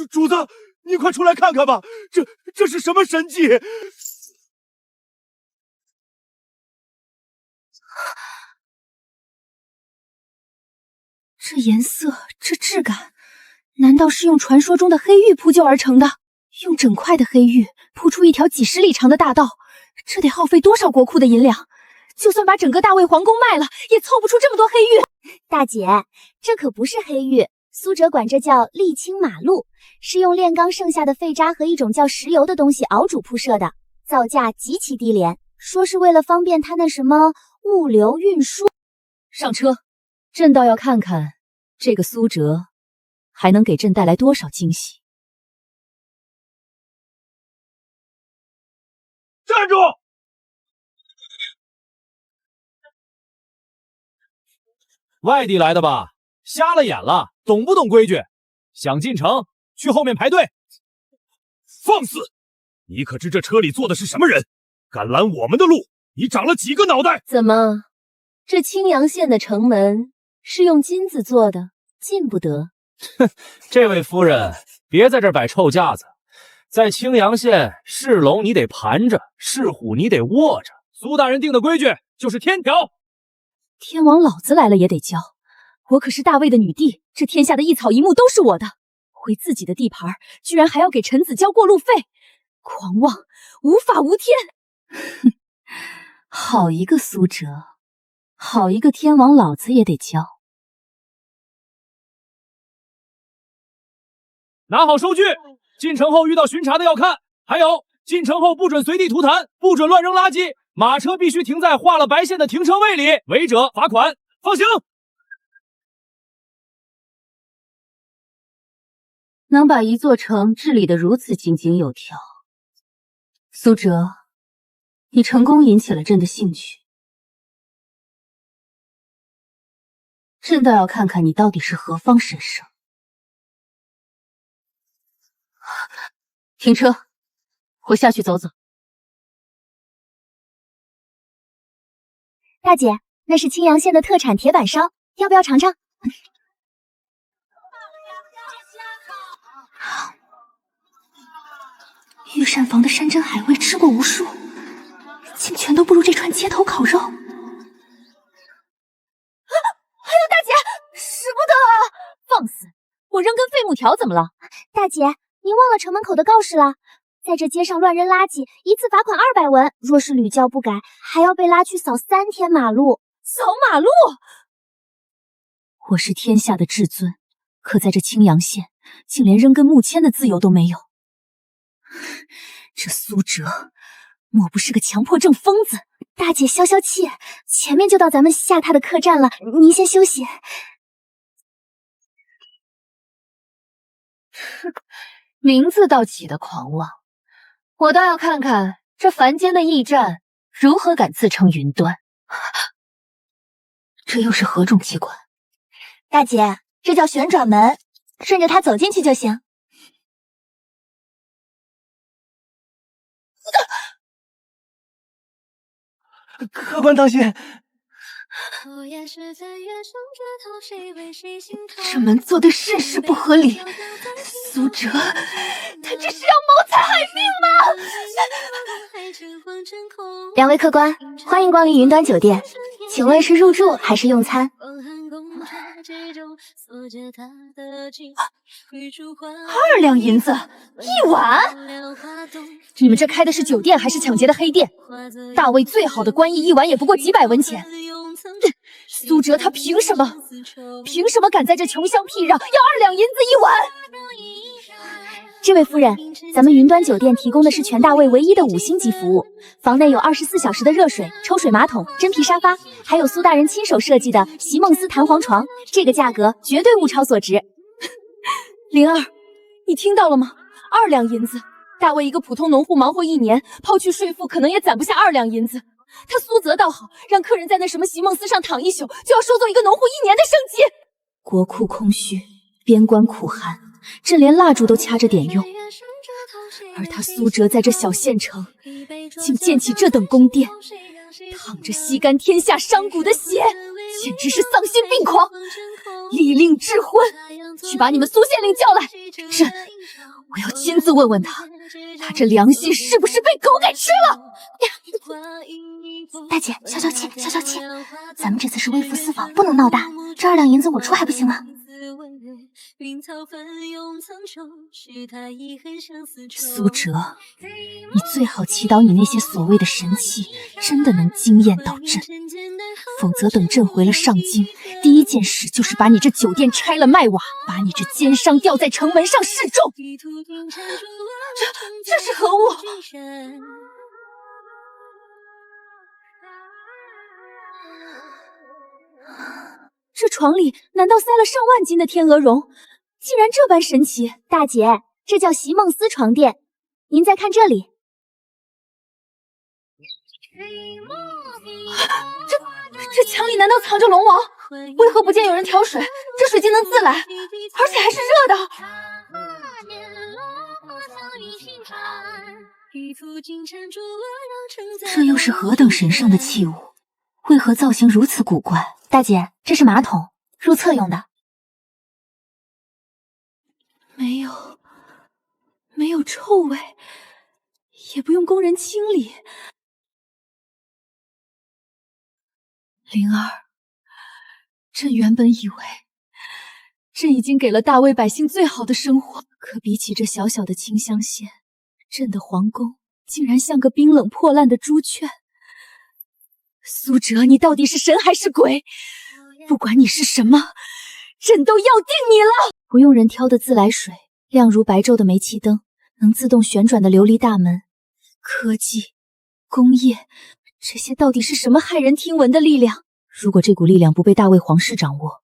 主子，你快出来看看吧，这是什么神迹？这颜色，这质感，难道是用传说中的黑玉铺就而成的？用整块的黑玉铺出一条几十里长的大道，这得耗费多少国库的银两？就算把整个大魏皇宫卖了，也凑不出这么多黑玉。大姐，这可不是黑玉，苏哲管这叫沥青马路，是用炼钢剩下的废渣和一种叫石油的东西熬煮铺设的，造价极其低廉，说是为了方便他那什么物流运输。上车，朕倒要看看这个苏哲还能给朕带来多少惊喜。站住！外地来的吧？瞎了眼了，懂不懂规矩？想进城，去后面排队。放肆！你可知这车里坐的是什么人？敢拦我们的路，你长了几个脑袋？怎么，这青阳县的城门是用金子做的，进不得？哼，这位夫人，别在这儿摆臭架子。在青阳县，是龙你得盘着，是虎你得卧着。苏大人定的规矩就是天条。天王老子来了也得教，我可是大魏的女帝，这天下的一草一木都是我的。回自己的地盘，居然还要给臣子交过路费，狂妄，无法无天！哼，好一个苏哲，好一个天王老子也得教。拿好收据。进城后遇到巡查的要看，还有进城后不准随地吐痰，不准乱扔垃圾，马车必须停在画了白线的停车位里，违者罚款。放行。能把一座城治理得如此井井有条，苏哲，你成功引起了朕的兴趣，朕倒要看看你到底是何方神圣。停车，我下去走走。大姐，那是青阳县的特产铁板烧，要不要尝尝？御膳房的山珍海味吃过无数，竟全都不如这串街头烤肉。还有大姐，使不得啊！放肆！我扔根废木条怎么了？大姐，您忘了城门口的告示了，在这街上乱扔垃圾，一次罚款200文，若是屡教不改，还要被拉去扫3天马路。扫马路？我是天下的至尊，可在这青阳县，竟连扔根木签的自由都没有。这苏哲莫不是个强迫症疯子？大姐消消气，前面就到咱们下榻的客栈了，您先休息。名字倒起得狂妄，我倒要看看这凡间的驿站如何敢自称云端。这又是何种机关？大姐，这叫旋转门，顺着它走进去就行。客官当心！这门做的甚是不合理，苏哲，他这是要谋财害命吗？两位客官，欢迎光临云端酒店，请问是入住还是用餐？2两银子一晚？你们这开的是酒店还是抢劫的黑店？大魏最好的官驿一晚也不过几百文钱。苏哲他凭什么？凭什么敢在这穷乡僻壤要2两银子一晚？这位夫人，咱们云端酒店提供的是全大魏唯一的5星级服务，房内有24小时的热水、抽水马桶、真皮沙发，还有苏大人亲手设计的席梦思弹簧床，这个价格绝对物超所值。灵儿，你听到了吗？2两银子，大魏一个普通农户忙活1年，抛去税赋，可能也攒不下2两银子。他苏泽倒好，让客人在那什么席梦思上躺一宿，就要收走一个农户1年的生计。国库空虚，边关苦寒，朕连蜡烛都掐着点用。而他苏哲在这小县城，竟建起这等宫殿，淌着吸干天下商贾的血，简直是丧心病狂！利令智昏，去把你们苏县令叫来。我要亲自问问他，他这良心是不是被狗给吃了？大姐，消消气，消消气。咱们这次是微服私访，不能闹大。这2两银子我出还不行吗？苏哲，你最好祈祷你那些所谓的神器真的能惊艳到朕，否则等朕回了上京，第一件事就是把你这酒店拆了卖瓦，把你这奸商吊在城门上示众。这是何物？这床里难道塞了上万斤的天鹅绒？竟然这般神奇！大姐，这叫席梦思床垫。您再看这里，这墙里难道藏着龙王？为何不见有人挑水？这水竟能自来，而且还是热的。这又是何等神圣的器物？为何造型如此古怪？大姐，这是马桶，入厕用的。没有臭味，也不用工人清理。灵儿，朕原本以为朕已经给了大魏百姓最好的生活，可比起这小小的清香县，朕的皇宫竟然像个冰冷破烂的猪圈。苏哲，你到底是神还是鬼？不管你是什么，朕都要定你了！不用人挑的自来水，亮如白昼的煤气灯，能自动旋转的琉璃大门，科技、工业，这些到底是什么骇人听闻的力量？如果这股力量不被大魏皇室掌握，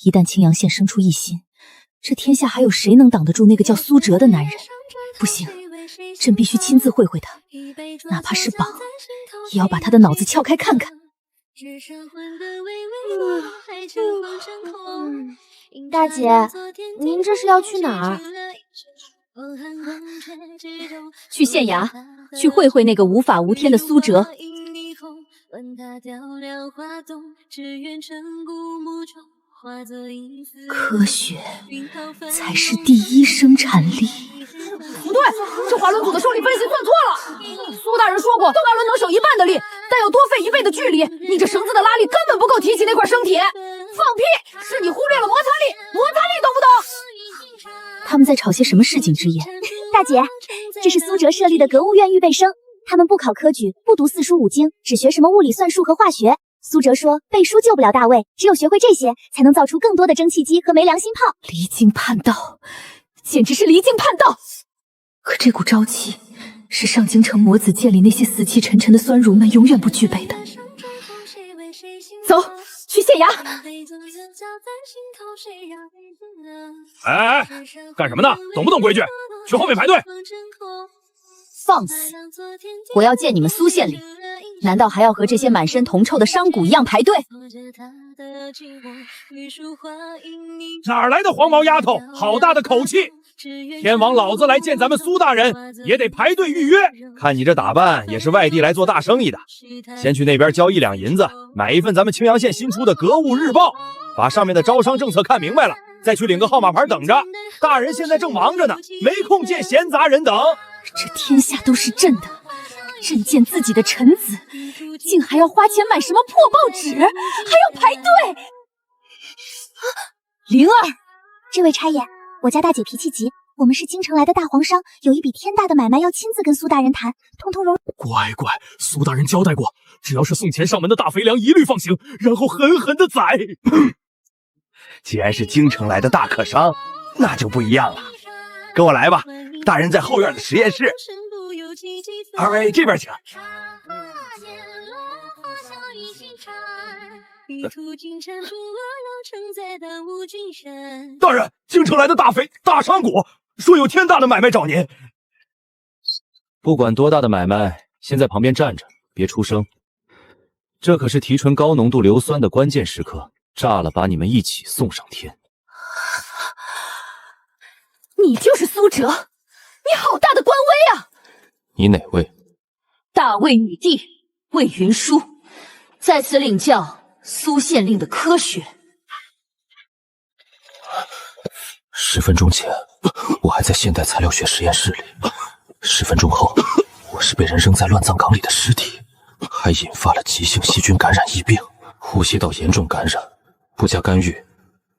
一旦青阳县生出异心，这天下还有谁能挡得住那个叫苏哲的男人？不行，朕必须亲自会会他，哪怕是绑，也要把他的脑子撬开看看。大姐，您这是要去哪儿？去县衙，去会会那个无法无天的苏哲。科学才是第一生产力。不对，这华伦组的受力分析算错了。苏大人说过，斗大轮能省1半的力，但要多费1倍的距离。你这绳子的拉力根本不够提起那块生铁。放屁！是你忽略了摩擦力，摩擦力懂不懂？他们在吵些什么市井之言？大姐，这是苏哲设立的格物院预备生，他们不考科举，不读4书5经，只学什么物理、算术和化学。苏哲说，背书救不了大魏，只有学会这些，才能造出更多的蒸汽机和没良心炮。离经叛道，简直是离经叛道！可这股朝气，是上京城魔子剑里那些死气沉沉的酸儒们永远不具备的。走，去县衙。哎，干什么呢？懂不懂规矩？去后面排队。放肆！我要见你们苏县令，难道还要和这些满身铜臭的商贾一样排队？哪儿来的黄毛丫头？好大的口气！天王老子来见咱们苏大人，也得排队预约。看你这打扮，也是外地来做大生意的。先去那边交1两银子，买一份咱们青阳县新出的《格物日报》，把上面的招商政策看明白了，再去领个号码牌等着。大人现在正忙着呢，没空见闲杂人等。这天下都是朕的，朕见自己的臣子，竟还要花钱买什么破报纸，还要排队。灵儿，这位差爷，我家大姐脾气急，我们是京城来的大皇商，有一笔天大的买卖要亲自跟苏大人谈，通通容。乖乖，苏大人交代过，只要是送钱上门的大肥粮，一律放行，然后狠狠的宰。既然是京城来的大客商，那就不一样了。跟我来吧，大人在后院的实验室。二位这边请。大人，京城来的大肥大商贾说有天大的买卖找您。不管多大的买卖，先在旁边站着，别出声。这可是提纯高浓度硫酸的关键时刻，炸了把你们一起送上天。你就是苏哲，你好大的官威啊！你哪位？大魏女帝魏云舒，在此领教苏县令的科学。10分钟前，我还在现代材料学实验室里；10分钟后，我是被人扔在乱葬岗里的尸体，还引发了急性细菌感染疫病，呼吸道严重感染，不加干预，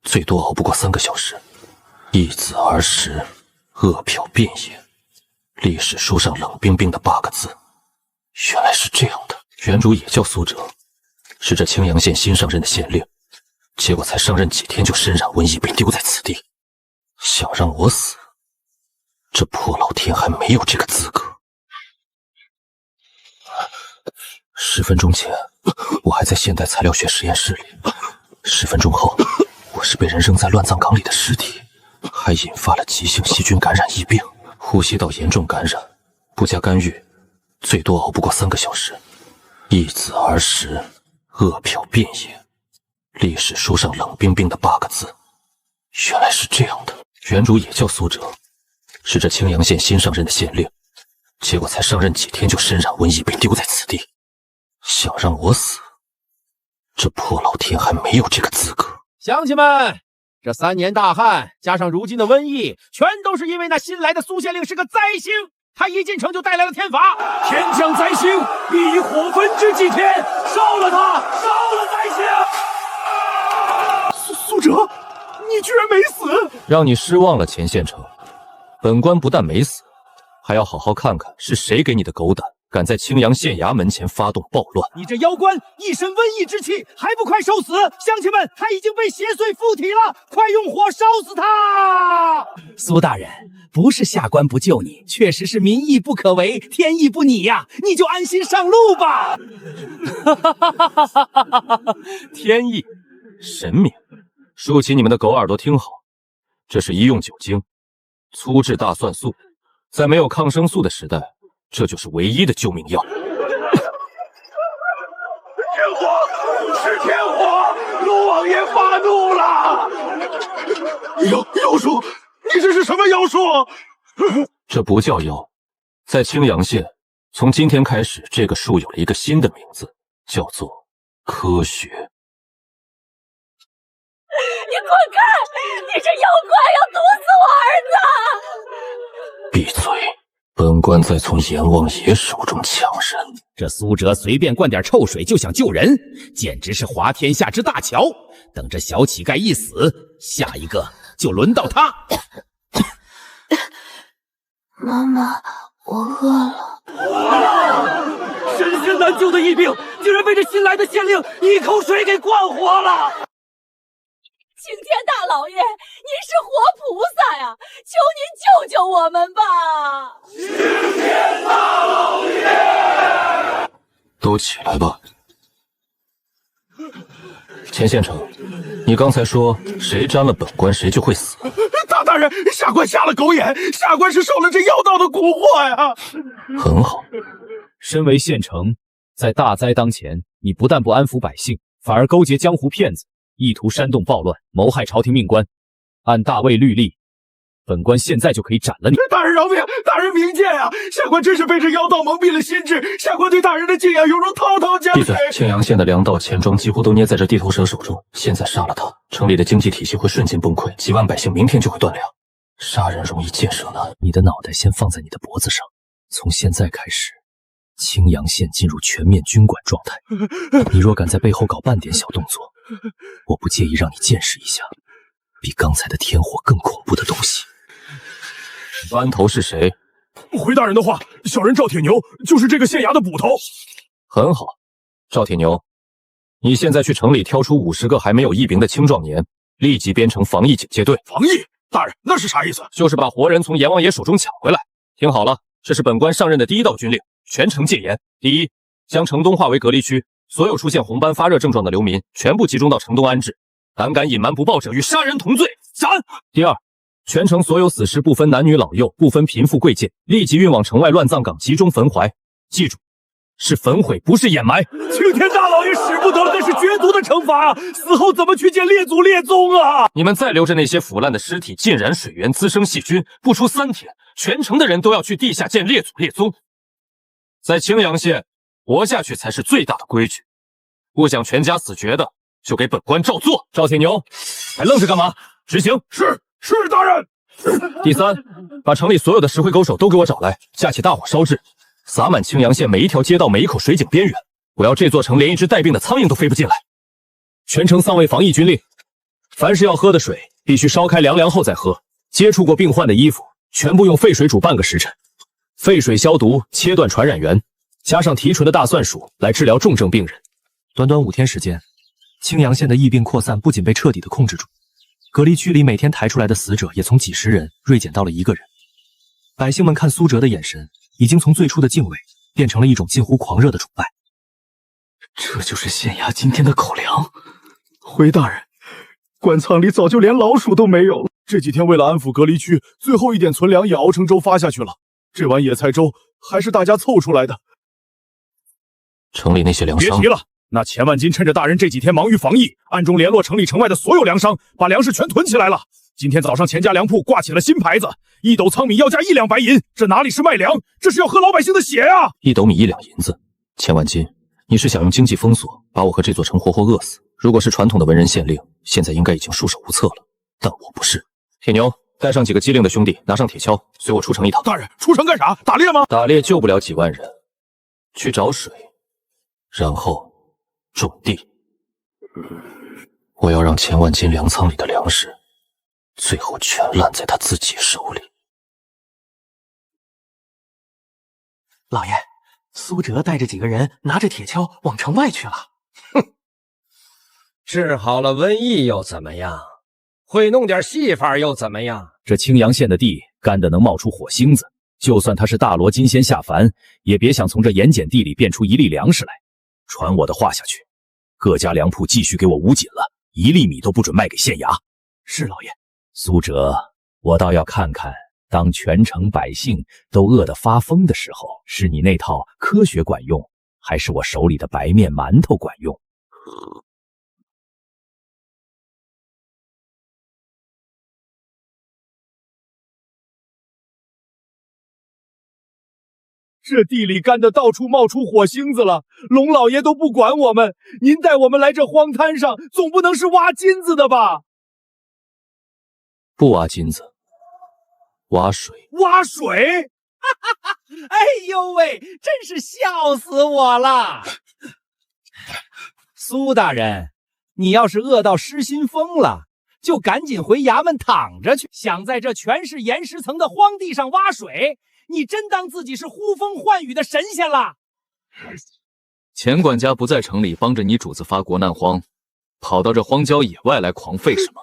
最多熬不过3个小时。一子而食，饿殍遍野。历史书上冷冰冰的8个字，原来是这样的。原主也叫苏哲，是这青阳县新上任的县令，结果才上任几天就身染瘟疫，被丢在此地。想让我死，这破老天还没有这个资格。10分钟前，我还在现代材料学实验室里；10分钟后，我是被人扔在乱葬岗里的尸体，还引发了急性细菌感染疫病，呼吸道严重感染，不加干预，最多熬不过3个小时。一子而食，饿殍遍野。历史书上冷冰冰的8个字，原来是这样的。原主也叫苏哲，是这青阳县新上任的县令，结果才上任几天就身染瘟疫，被丢在此地。想让我死，这破老天还没有这个资格。乡亲们，这3年大旱加上如今的瘟疫，全都是因为那新来的苏县令是个灾星。他一进城就带来了天罚，天降灾星，必以火焚之祭天，烧了他，烧了灾星。苏哲，你居然没死！让你失望了，钱县城。本官不但没死，还要好好看看是谁给你的狗胆，敢在青阳县衙门前发动暴乱。你这妖官一身瘟疫之气，还不快受死！乡亲们，他已经被邪祟附体了，快用火烧死他！苏大人，不是下官不救你，确实是民意不可违，天意不拟呀，你就安心上路吧。天意，神明，竖起你们的狗耳朵听好，这是医用酒精，粗制大蒜素，在没有抗生素的时代，这就是唯一的救命药。天火，是天火！陆王爷发怒了！妖术，你这是什么妖术？这不叫妖，在青阳县，从今天开始，这个术有了一个新的名字，叫做科学。你滚开！你这妖怪要毒死我儿子！闭嘴！本官在从阎王爷手中抢人。这苏哲随便灌点臭水就想救人，简直是滑天下之大桥。等这小乞丐一死，下一个就轮到他。妈妈，我饿了。神仙难救的疫病，竟然被这新来的县令一口水给灌活了！青天大老爷，您是活菩萨呀，求您救救我们吧！青天大老爷，都起来吧。钱县城，你刚才说谁沾了本官谁就会死。大人，下官瞎了狗眼，下官是受了这妖道的蛊惑呀。很好，身为县城，在大灾当前，你不但不安抚百姓，反而勾结江湖骗子，意图煽动暴乱，谋害朝廷命官。按大魏律例，本官现在就可以斩了你。大人饶命！大人明鉴啊！下官真是被这妖道蒙蔽了心智，下官对大人的敬仰犹如滔滔江水。闭嘴！青阳县的粮道钱庄几乎都捏在这地头蛇手中，现在杀了他，城里的经济体系会瞬间崩溃，几万百姓明天就会断粮。杀人容易建设难，你的脑袋先放在你的脖子上。从现在开始，青阳县进入全面军管状态。你若敢在背后搞半点小动作，我不介意让你见识一下比刚才的天火更恐怖的东西。班头是谁？回大人的话，小人赵铁牛就是这个县衙的捕头。很好，赵铁牛，你现在去城里挑出50个还没有疫病的青壮年，立即编成防疫警戒队。防疫？大人，那是啥意思？就是把活人从阎王爷手中抢回来。听好了，这是本官上任的第一道军令，全城戒严。第一，将城东划为隔离区，所有出现红斑发热症状的流民全部集中到城东安置，胆敢隐瞒不报者与杀人同罪，斩。第二，全城所有死尸不分男女老幼，不分贫富贵贱，立即运往城外乱葬岗集中焚怀。记住，是焚毁，不是掩埋。青天大老爷使不得，那是绝毒的惩罚，死后怎么去见列祖列宗啊？你们再留着那些腐烂的尸体浸染水源，滋生细菌，不出3天，全城的人都要去地下见列祖列宗。在青阳县，活下去才是最大的规矩。不想全家死绝的，就给本官照做。赵铁牛，还愣着干嘛？执行！是。是大人。第三，把城里所有的石灰狗手都给我找来，架起大火烧制，洒满青阳县每一条街道、每一口水井边缘。我要这座城连一只带病的苍蝇都飞不进来。全城丧卫防疫军令，凡是要喝的水，必须烧开凉凉后再喝。接触过病患的衣服，全部用沸水煮半个时辰。沸水消毒，切断传染源，加上提纯的大蒜薯来治疗重症病人。短短5天时间，青阳县的疫病扩散不仅被彻底的控制住，隔离区里每天抬出来的死者也从几十人锐减到了1个人。百姓们看苏哲的眼神，已经从最初的敬畏变成了一种近乎狂热的崇拜。这就是县衙今天的口粮。回大人，官仓里早就连老鼠都没有了。这几天为了安抚隔离区，最后一点存粮也熬成粥发下去了。这碗野菜粥还是大家凑出来的。城里那些粮商，别提了。那钱万金趁着大人这几天忙于防疫，暗中联络城里城外的所有粮商，把粮食全囤起来了。今天早上钱家粮铺挂起了新牌子，1斗仓米要价1两白银，这哪里是卖粮，这是要喝老百姓的血啊！1斗米1两银子，钱万金，你是想用经济封锁把我和这座城活活饿死？如果是传统的文人县令，现在应该已经束手无策了，但我不是。铁牛，带上几个机灵的兄弟，拿上铁锹，随我出城一趟。大人，出城干啥？打猎吗？打猎救不了几万人，去找水，然后种地。我要让钱万金粮仓里的粮食，最后全烂在他自己手里。老爷，苏哲带着几个人拿着铁锹往城外去了。哼，治好了瘟疫又怎么样？会弄点戏法又怎么样？这青阳县的地干得能冒出火星子，就算他是大罗金仙下凡，也别想从这盐碱地里变出1粒粮食来。传我的话下去，各家粮铺继续给我捂紧了，1粒米都不准卖给县衙。是老爷。苏哲，我倒要看看，当全城百姓都饿得发疯的时候，是你那套科学管用，还是我手里的白面馒头管用？这地里干的到处冒出火星子了，龙老爷都不管我们，您带我们来这荒滩上，总不能是挖金子的吧？不挖金子，挖水。挖水？哎呦喂，真是笑死我了！苏大人，你要是饿到失心疯了，就赶紧回衙门躺着去。想在这全是岩石层的荒地上挖水，你真当自己是呼风唤雨的神仙了？钱管家不在城里帮着你主子发国难荒，跑到这荒郊野外来狂吠什么？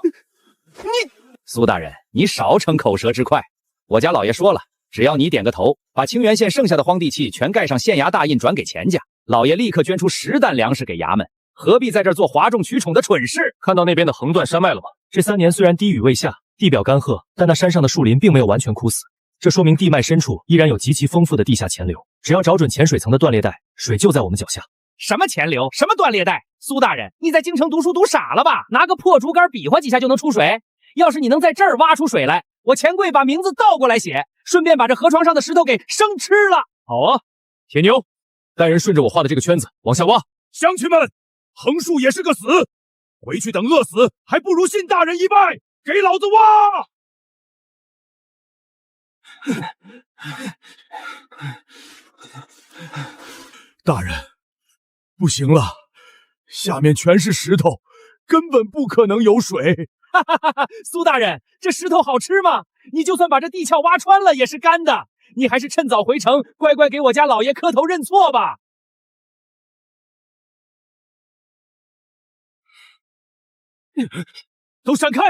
苏大人，你少逞口舌之快。我家老爷说了，只要你点个头，把清源县剩下的荒地契全盖上县衙大印转给钱家，老爷立刻捐出10担粮食给衙门，何必在这儿做哗众取宠的蠢事？看到那边的横断山脉了吗？这3年虽然低雨未下，地表干涸，但那山上的树林并没有完全枯死，这说明地脉深处依然有极其丰富的地下潜流。只要找准浅水层的断裂带，水就在我们脚下。什么潜流？什么断裂带？苏大人，你在京城读书读傻了吧？拿个破竹竿比划几下就能出水？要是你能在这儿挖出水来，我钱柜把名字倒过来写，顺便把这河床上的石头给生吃了。好啊，铁牛，带人顺着我画的这个圈子往下挖。乡亲们，横竖也是个死，回去等饿死，还不如信大人一拜，给老子挖！大人，不行了，下面全是石头，根本不可能有水。哈哈哈！苏大人，这石头好吃吗？你就算把这地壳挖穿了，也是干的。你还是趁早回城，乖乖给我家老爷磕头认错吧。都闪开，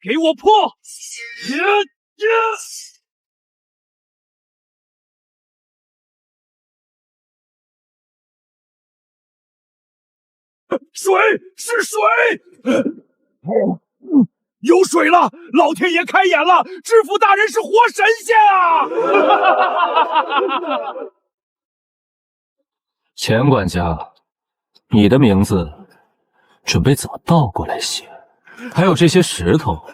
给我破！水是水！有水了！老天爷开眼了！知府大人是活神仙啊！钱管家，你的名字准备怎么倒过来写？还有这些石头，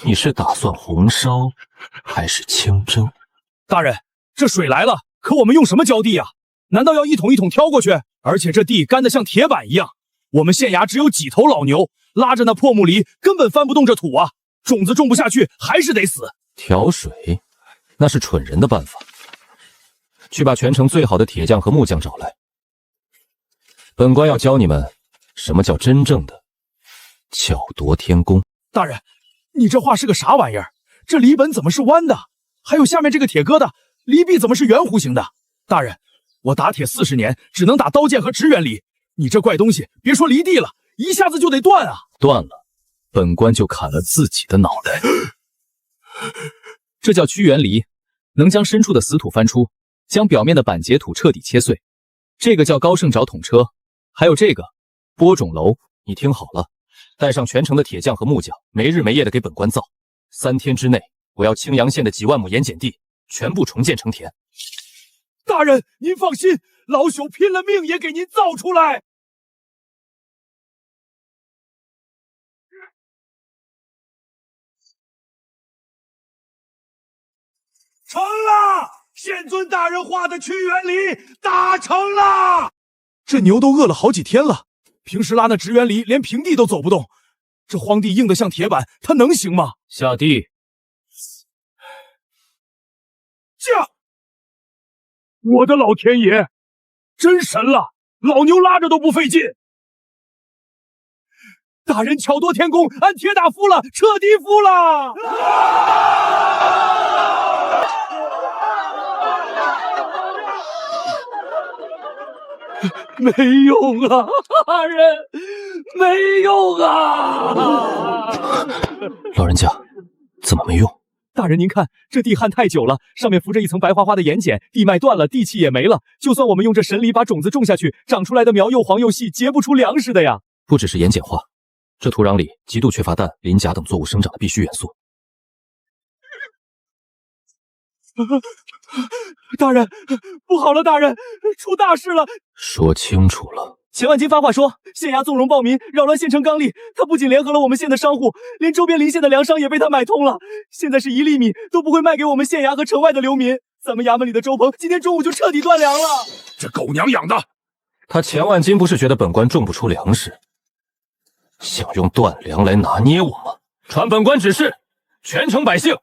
你是打算红烧还是清蒸？大人，这水来了，可我们用什么浇地啊？难道要一桶一桶挑过去？而且这地干得像铁板一样，我们县衙只有几头老牛，拉着那破木犁根本翻不动这土啊！种子种不下去，还是得死。调水，那是蠢人的办法。去把全城最好的铁匠和木匠找来。本官要教你们什么叫真正的巧夺天工。大人，你这画是个啥玩意儿？这篱本怎么是弯的？还有下面这个铁疙瘩，篱壁怎么是圆弧形的？大人，我打铁40年，只能打刀剑和直圆篱，你这怪东西，别说离地了，一下子就得断啊！断了，本官就砍了自己的脑袋。这叫屈原离，能将深处的死土翻出，将表面的板结土彻底切碎。这个叫高胜找桶车，还有这个播种楼，你听好了，带上全城的铁匠和木匠，没日没夜的给本官造。3天之内，我要青阳县的几万亩盐碱地全部重建成田。大人，您放心，老朽拼了命也给您造出来。成了！县尊大人画的屈原离达成了。这牛都饿了好几天了，平时拉那直圆篱连平地都走不动，这荒地硬得像铁板，它能行吗？下地。驾！我的老天爷，真神了！老牛拉着都不费劲。大人巧夺天工，俺铁打服了，彻底服了！没用啊，大人，没用啊！老人家，怎么没用？大人您看，这地旱太久了，上面浮着一层白花花的盐碱，地脉断了，地气也没了。就算我们用这神篱把种子种下去，长出来的苗又黄又细，结不出粮食的呀。不只是盐碱化，这土壤里极度缺乏氮、磷、钾等作物生长的必需元素。大人，不好了！大人，出大事了！说清楚了。钱万金发话说，县衙纵容暴民，扰乱县城纲例。他不仅联合了我们县的商户，连周边邻县的粮商也被他买通了。现在是1粒米都不会卖给我们县衙和城外的流民。咱们衙门里的周棚今天中午就彻底断粮了。这狗娘养的！他钱万金不是觉得本官种不出粮食，想用断粮来拿捏我吗？传本官指示，全城百姓，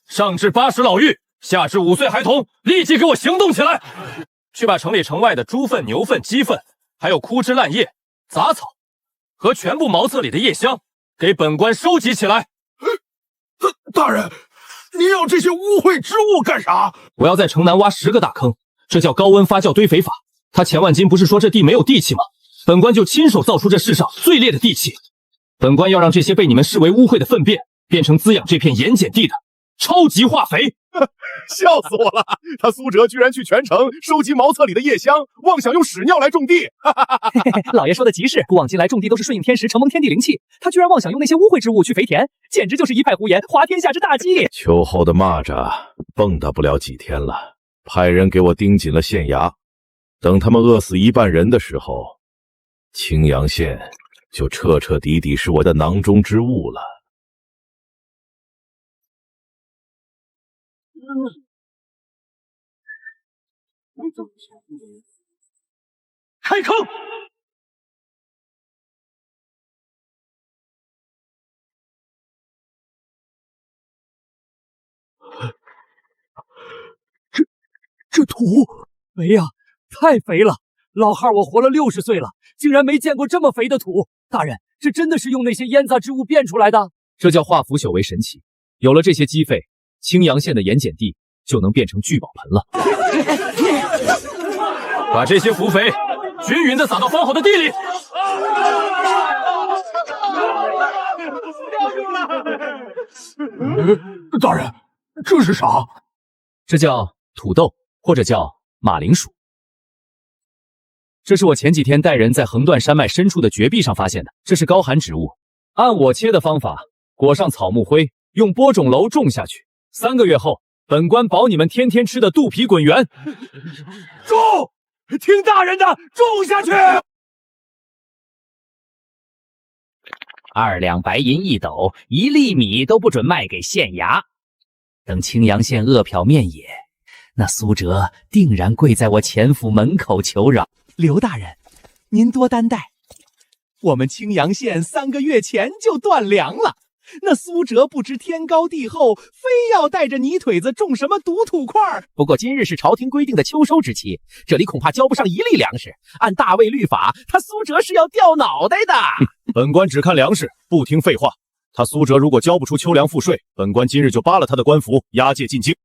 上至80老妪，下至5岁孩童，立即给我行动起来！去把城里城外的猪粪、牛粪、鸡粪，还有枯枝烂叶、杂草和全部茅厕里的叶香，给本官收集起来。大人，您要这些污秽之物干啥？我要在城南挖10个大坑，这叫高温发酵堆肥法。他钱万金不是说这地没有地气吗？本官就亲手造出这世上最烈的地气。本官要让这些被你们视为污秽的粪便，变成滋养这片盐碱地的超级化肥。笑死我了！他苏哲居然去全城收集茅厕里的叶香，妄想用屎尿来种地。老爷说的极是，古往今来种地都是顺应天时，承蒙天地灵气。他居然妄想用那些污秽之物去肥田，简直就是一派胡言，滑天下之大稽。秋后的蚂蚱蹦跶不了几天了，派人给我盯紧了县衙，等他们饿死1半人的时候，青阳县就彻彻底底是我的囊中之物了。开坑！这土肥呀，太肥了！老汉，我活了60岁了，竟然没见过这么肥的土。大人，这真的是用那些烟杂之物变出来的？这叫化腐朽为神奇。有了这些积废，青阳县的盐碱地就能变成聚宝盆了。把这些腐肥均匀地撒到方好的地里。大人，这是啥？这叫土豆，或者叫马铃薯。这是我前几天带人在横断山脉深处的绝壁上发现的，这是高寒植物，按我切的方法裹上草木灰，用播种楼种下去。3个月后，本官保你们天天吃的肚皮滚圆。种！听大人的，种下去！2两白银1斗，1粒米都不准卖给县衙。等青阳县饿殍面野，那苏哲定然跪在我钱府门口求饶。刘大人，您多担待，我们青阳县3个月前就断粮了，那苏哲不知天高地厚，非要带着泥腿子种什么毒土块。不过今日是朝廷规定的秋收之期，这里恐怕交不上一粒粮食。按大魏律法，他苏哲是要掉脑袋的。本官只看粮食，不听废话。他苏哲如果交不出秋粮赋税，本官今日就扒了他的官服，押解进京。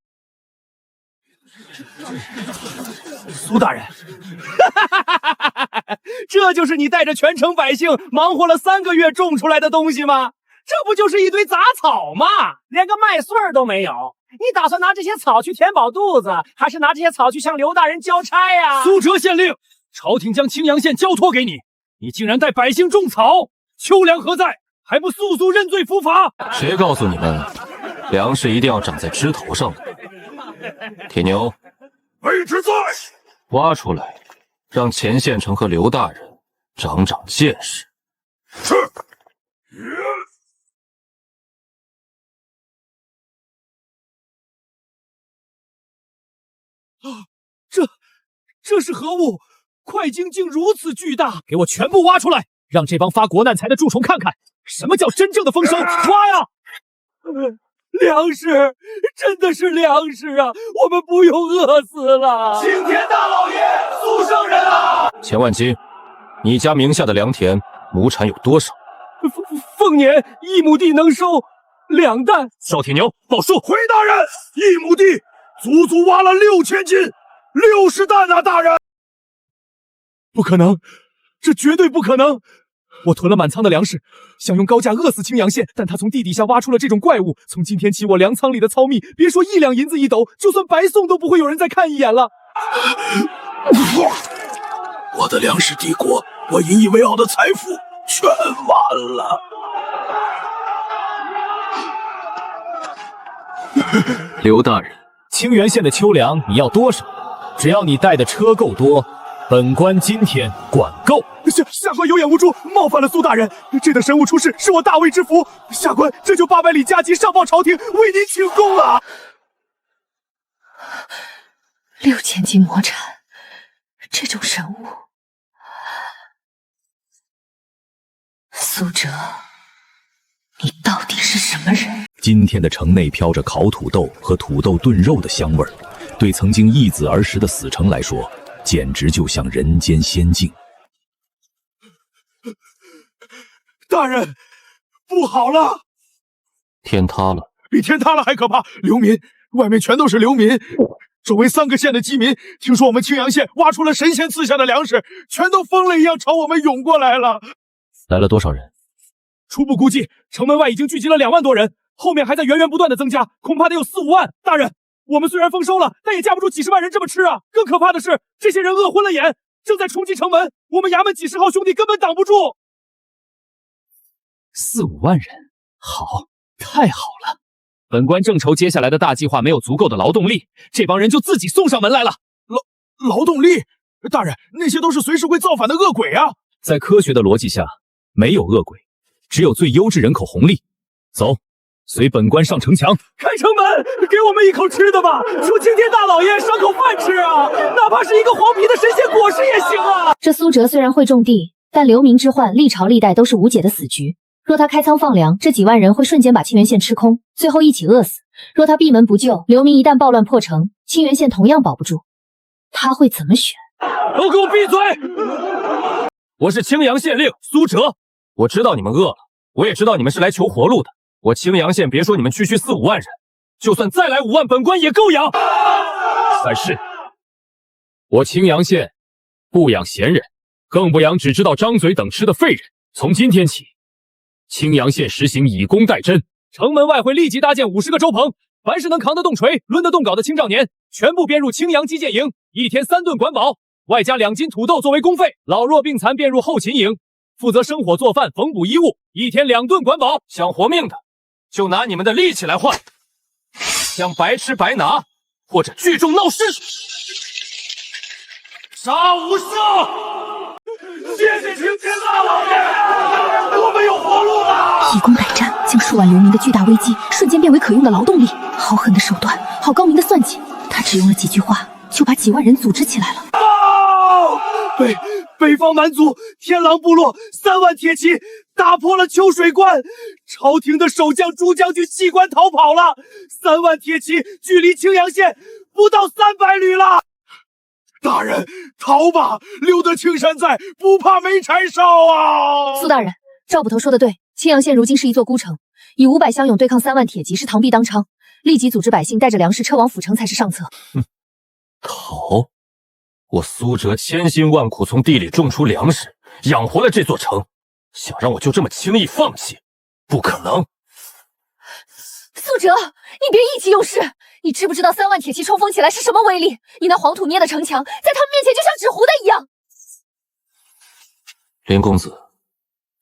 苏大人，这就是你带着全城百姓忙活了3个月种出来的东西吗？这不就是一堆杂草吗？连个麦穗儿都没有。你打算拿这些草去填饱肚子，还是拿这些草去向刘大人交差呀？苏哲县令，朝廷将青阳县交托给你，你竟然带百姓种草，秋粮何在？还不速速认罪伏法！谁告诉你们，粮食一定要长在枝头上的？铁牛，位置在，挖出来，让钱县城和刘大人长长见识。是。这是何物？块茎竟如此巨大！给我全部挖出来，让这帮发国难财的蛀虫看看，什么叫真正的丰收！挖呀！粮食，真的是粮食啊！我们不用饿死了！青天大老爷，苏圣人啊！钱万金，你家名下的良田亩产有多少？凤年1亩地能收2担。少铁牛，报数。回大人，1亩地足足挖了6000斤，60担啊！大人，不可能，这绝对不可能！我囤了满仓的粮食，想用高价饿死青阳县，但他从地底下挖出了这种怪物。从今天起，我粮仓里的糙米，别说1两银子1斗，就算白送都不会有人再看一眼了。我的粮食帝国，我引以为傲的财富全完了。刘大人，清源县的秋粮你要多少？只要你带的车够多，本官今天管够。下官有眼无珠，冒犯了苏大人。这等神物出世，是我大魏之福。下官这就800里加急上报朝廷，为您请功啊！6000斤魔产，这种神物，苏哲，你到底是什么人？今天的城内飘着烤土豆和土豆炖肉的香味儿，对曾经易子而食的死城来说，简直就像人间仙境。大人，不好了！天塌了，比天塌了还可怕！流民，外面全都是流民。周围3个县的饥民，听说我们青阳县挖出了神仙赐下的粮食，全都疯了一样朝我们涌过来了。来了多少人？初步估计，城门外已经聚集了2万多人，后面还在源源不断的增加，恐怕得有4、5万。大人，我们虽然丰收了，但也架不住几10万人这么吃啊！更可怕的是，这些人饿昏了眼，正在冲击城门，我们衙门几10号兄弟根本挡不住。4、5万人，好，太好了！本官正愁接下来的大计划没有足够的劳动力，这帮人就自己送上门来了。劳动力？大人，那些都是随时会造反的恶鬼啊！在科学的逻辑下，没有恶鬼，只有最优质人口红利。走，随本官上城墙。开城门，给我们一口吃的吧！求青天大老爷赏口饭吃啊！哪怕是一个黄皮的神仙果实也行啊！这苏哲虽然会种地，但流民之患历朝历代都是无解的死局。若他开仓放粮，这几万人会瞬间把清源县吃空，最后一起饿死。若他闭门不救，流民一旦暴乱破城，清源县同样保不住。他会怎么选？都给我闭嘴！我是青阳县令苏哲，我知道你们饿了，我也知道你们是来求活路的。我青阳县别说你们区区4、5万人，就算再来5万，本官也够养。但是，我青阳县不养闲人，更不养只知道张嘴等吃的废人。从今天起，青阳县实行以工代赈，城门外会立即搭建50个粥棚，凡是能扛得动锤、抡得动镐的青少年，全部编入青阳击剑营，1天3顿管饱，外加2斤土豆作为工费。老弱病残便入后勤营，负责生火做饭、缝补衣物，1天2顿管饱。想活命的，就拿你们的力气来换，想白吃白拿，或者聚众闹事。杀无赦！谢谢青天大老爷，我们有活路了！以工代赈，将数万流民的巨大危机瞬间变为可用的劳动力，好狠的手段，好高明的算计。他只用了几句话，就把几万人组织起来了。北方蛮族天狼部落3万铁骑打破了秋水关，朝廷的守将朱将军弃关逃跑了。3万铁骑距离青阳县不到300里了。大人，逃吧，留得青山在，不怕没柴烧啊！苏大人，赵捕头说的对，青阳县如今是一座孤城，以500乡勇对抗3万铁骑是螳臂当娼，立即组织百姓带着粮食撤往府城才是上策。逃！我苏哲千辛万苦从地里种出粮食，养活了这座城，想让我就这么轻易放弃？不可能！苏哲，你别意气用事，你知不知道3万铁骑冲锋起来是什么威力？你那黄土捏的城墙，在他们面前就像纸糊的一样。林公子，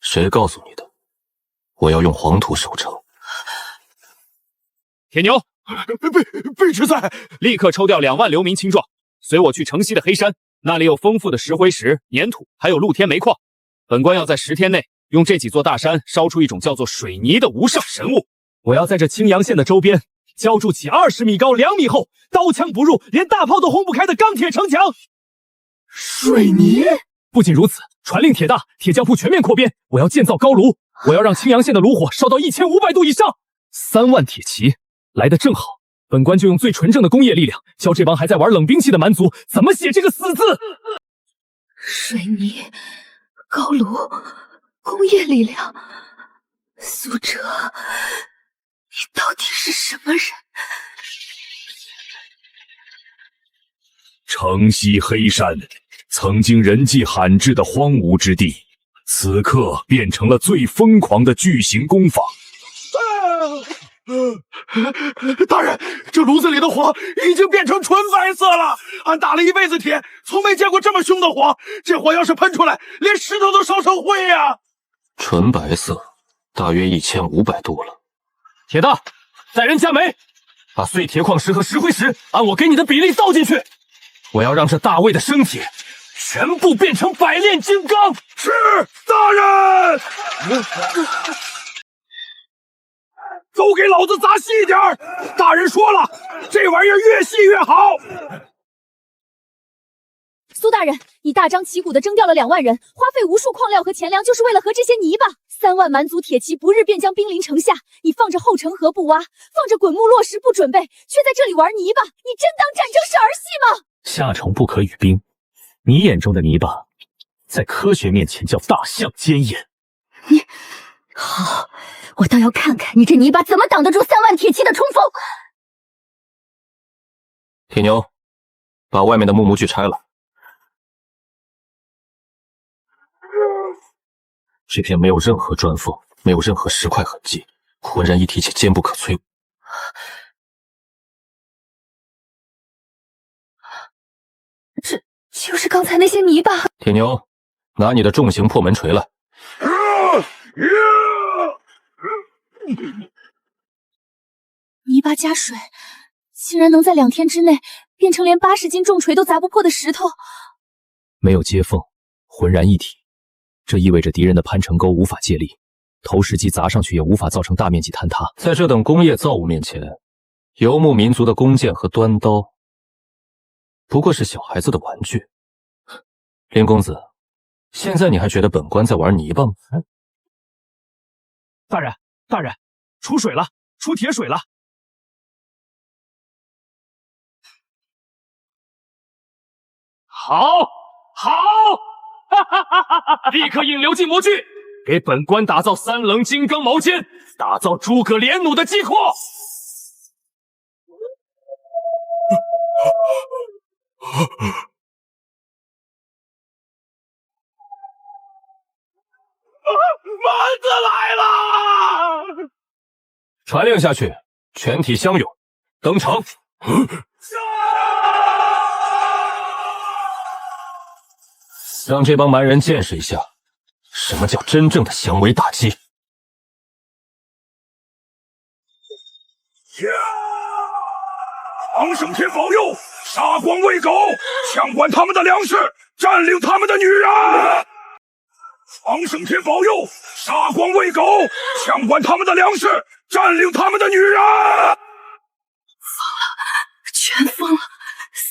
谁告诉你的？我要用黄土守城。铁牛，卑职在，立刻抽调2万流民青壮，随我去城西的黑山，那里有丰富的石灰石、粘土，还有露天煤矿。本官要在10天内用这几座大山烧出一种叫做水泥的无上神物。我要在这青阳县的周边浇筑起20米高、2米厚、刀枪不入、连大炮都轰不开的钢铁城墙。水泥！不仅如此，传令铁大，铁匠铺全面扩编。我要建造高炉，我要让青阳县的炉火烧到1500度以上。3万铁骑来得正好，本官就用最纯正的工业力量，教这帮还在玩冷兵器的蛮族怎么写这个死字。水泥、高炉、工业力量，苏哲，你到底是什么人？城西黑山曾经人迹罕至的荒芜之地，此刻变成了最疯狂的巨型工坊。大人，这炉子里的火已经变成纯白色了。俺打了一辈子铁，从没见过这么凶的火。这火要是喷出来，连石头都烧成灰呀！纯白色，大约1500度了。铁大，带人加煤，把碎铁矿石和石灰石按我给你的比例倒进去。我要让这大卫的生铁全部变成百炼金刚。是，大人。都给老子砸细点儿！大人说了，这玩意儿越细越好。苏大人，你大张旗鼓地征调了2万人，花费无数矿料和钱粮，就是为了和这些泥巴。3万蛮族铁骑不日便将兵临城下，你放着后城河不挖，放着滚木落石不准备，却在这里玩泥巴，你真当战争是儿戏吗？夏虫不可语冰，你眼中的泥巴，在科学面前叫大象尖眼。你好，我倒要看看你这泥巴怎么挡得住3万铁骑的冲锋。铁牛，把外面的木模具拆了。这片没有任何砖缝，没有任何石块痕迹，浑然一体且坚不可摧。这就是刚才那些泥巴。铁牛，拿你的重型破门锤来。泥巴加水，竟然能在2天之内变成连80斤重锤都砸不破的石头。没有接缝，浑然一体，这意味着敌人的攀城沟无法借力，投石机砸上去也无法造成大面积坍塌。在这等工业造物面前，游牧民族的弓箭和端刀不过是小孩子的玩具。林公子，现在你还觉得本官在玩泥巴吗？大人，大人，出水了，出铁水了。好，好，哈哈哈哈哈！立刻引流进模具，给本官打造3棱金刚矛尖，打造诸葛连弩的机括。蛮子来了！传令下去，全体乡勇登城。让这帮蛮人见识一下，什么叫真正的降维打击。昂圣天保佑，杀光喂狗，抢管他们的粮食，占领他们的女人。昂圣天保佑，杀光喂狗，抢管他们的粮食，占领他们的女人。疯了，全疯了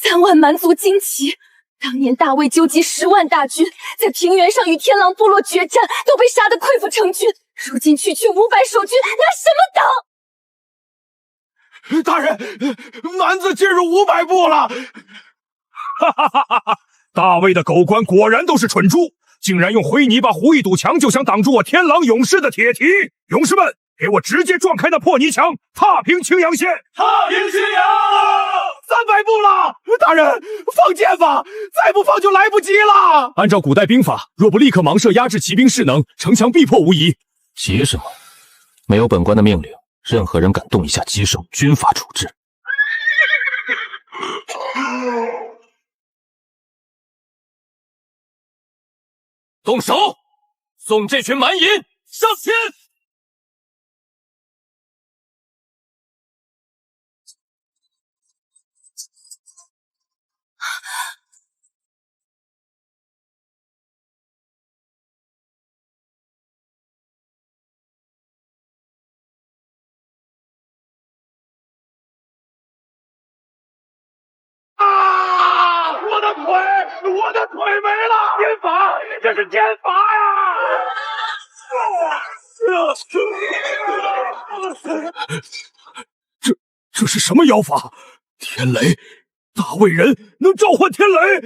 ！3万蛮族旌旗，当年大魏纠集10万大军，在平原上与天狼部落决战，都被杀得溃不成军。如今区区500守军，拿什么挡？大人，蛮子进入500步了！哈哈哈哈哈！大魏的狗官果然都是蠢猪，竟然用灰泥巴糊一堵墙，就想挡住我天狼勇士的铁蹄！勇士们，给我直接撞开那破泥墙，踏平青阳县！踏平青阳！300步了！大人，放箭吧，再不放就来不及了！按照古代兵法，若不立刻芒射压制骑兵势能，城墙必破无疑。急什么？没有本官的命令，任何人敢动一下机圣，军法处置。动手！送这群蛮淫上前！我的腿没了！天罚，这是天罚呀！这是什么妖法？天雷！大魏人能召唤天雷？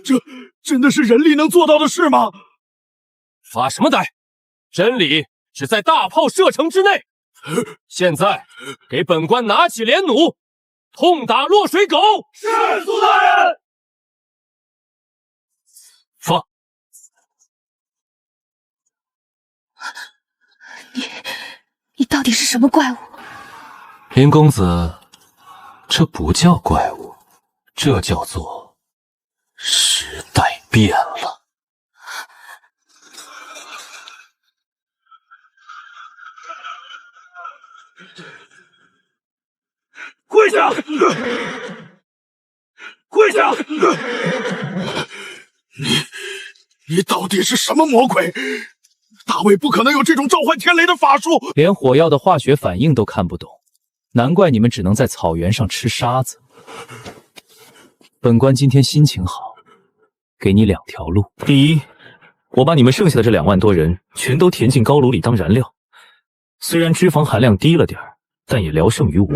这真的是人力能做到的事吗？发什么呆？真理只在大炮射程之内。现在给本官拿起连弩，痛打落水狗！是，苏大人。放！你到底是什么怪物？林公子，这不叫怪物，这叫做时代变了。跪下！跪下！你到底是什么魔鬼？大魏不可能有这种召唤天雷的法术，连火药的化学反应都看不懂，难怪你们只能在草原上吃沙子。本官今天心情好，给你2条路。第一，我把你们剩下的这2万多人全都填进高炉里当燃料，虽然脂肪含量低了点儿，但也聊胜于无。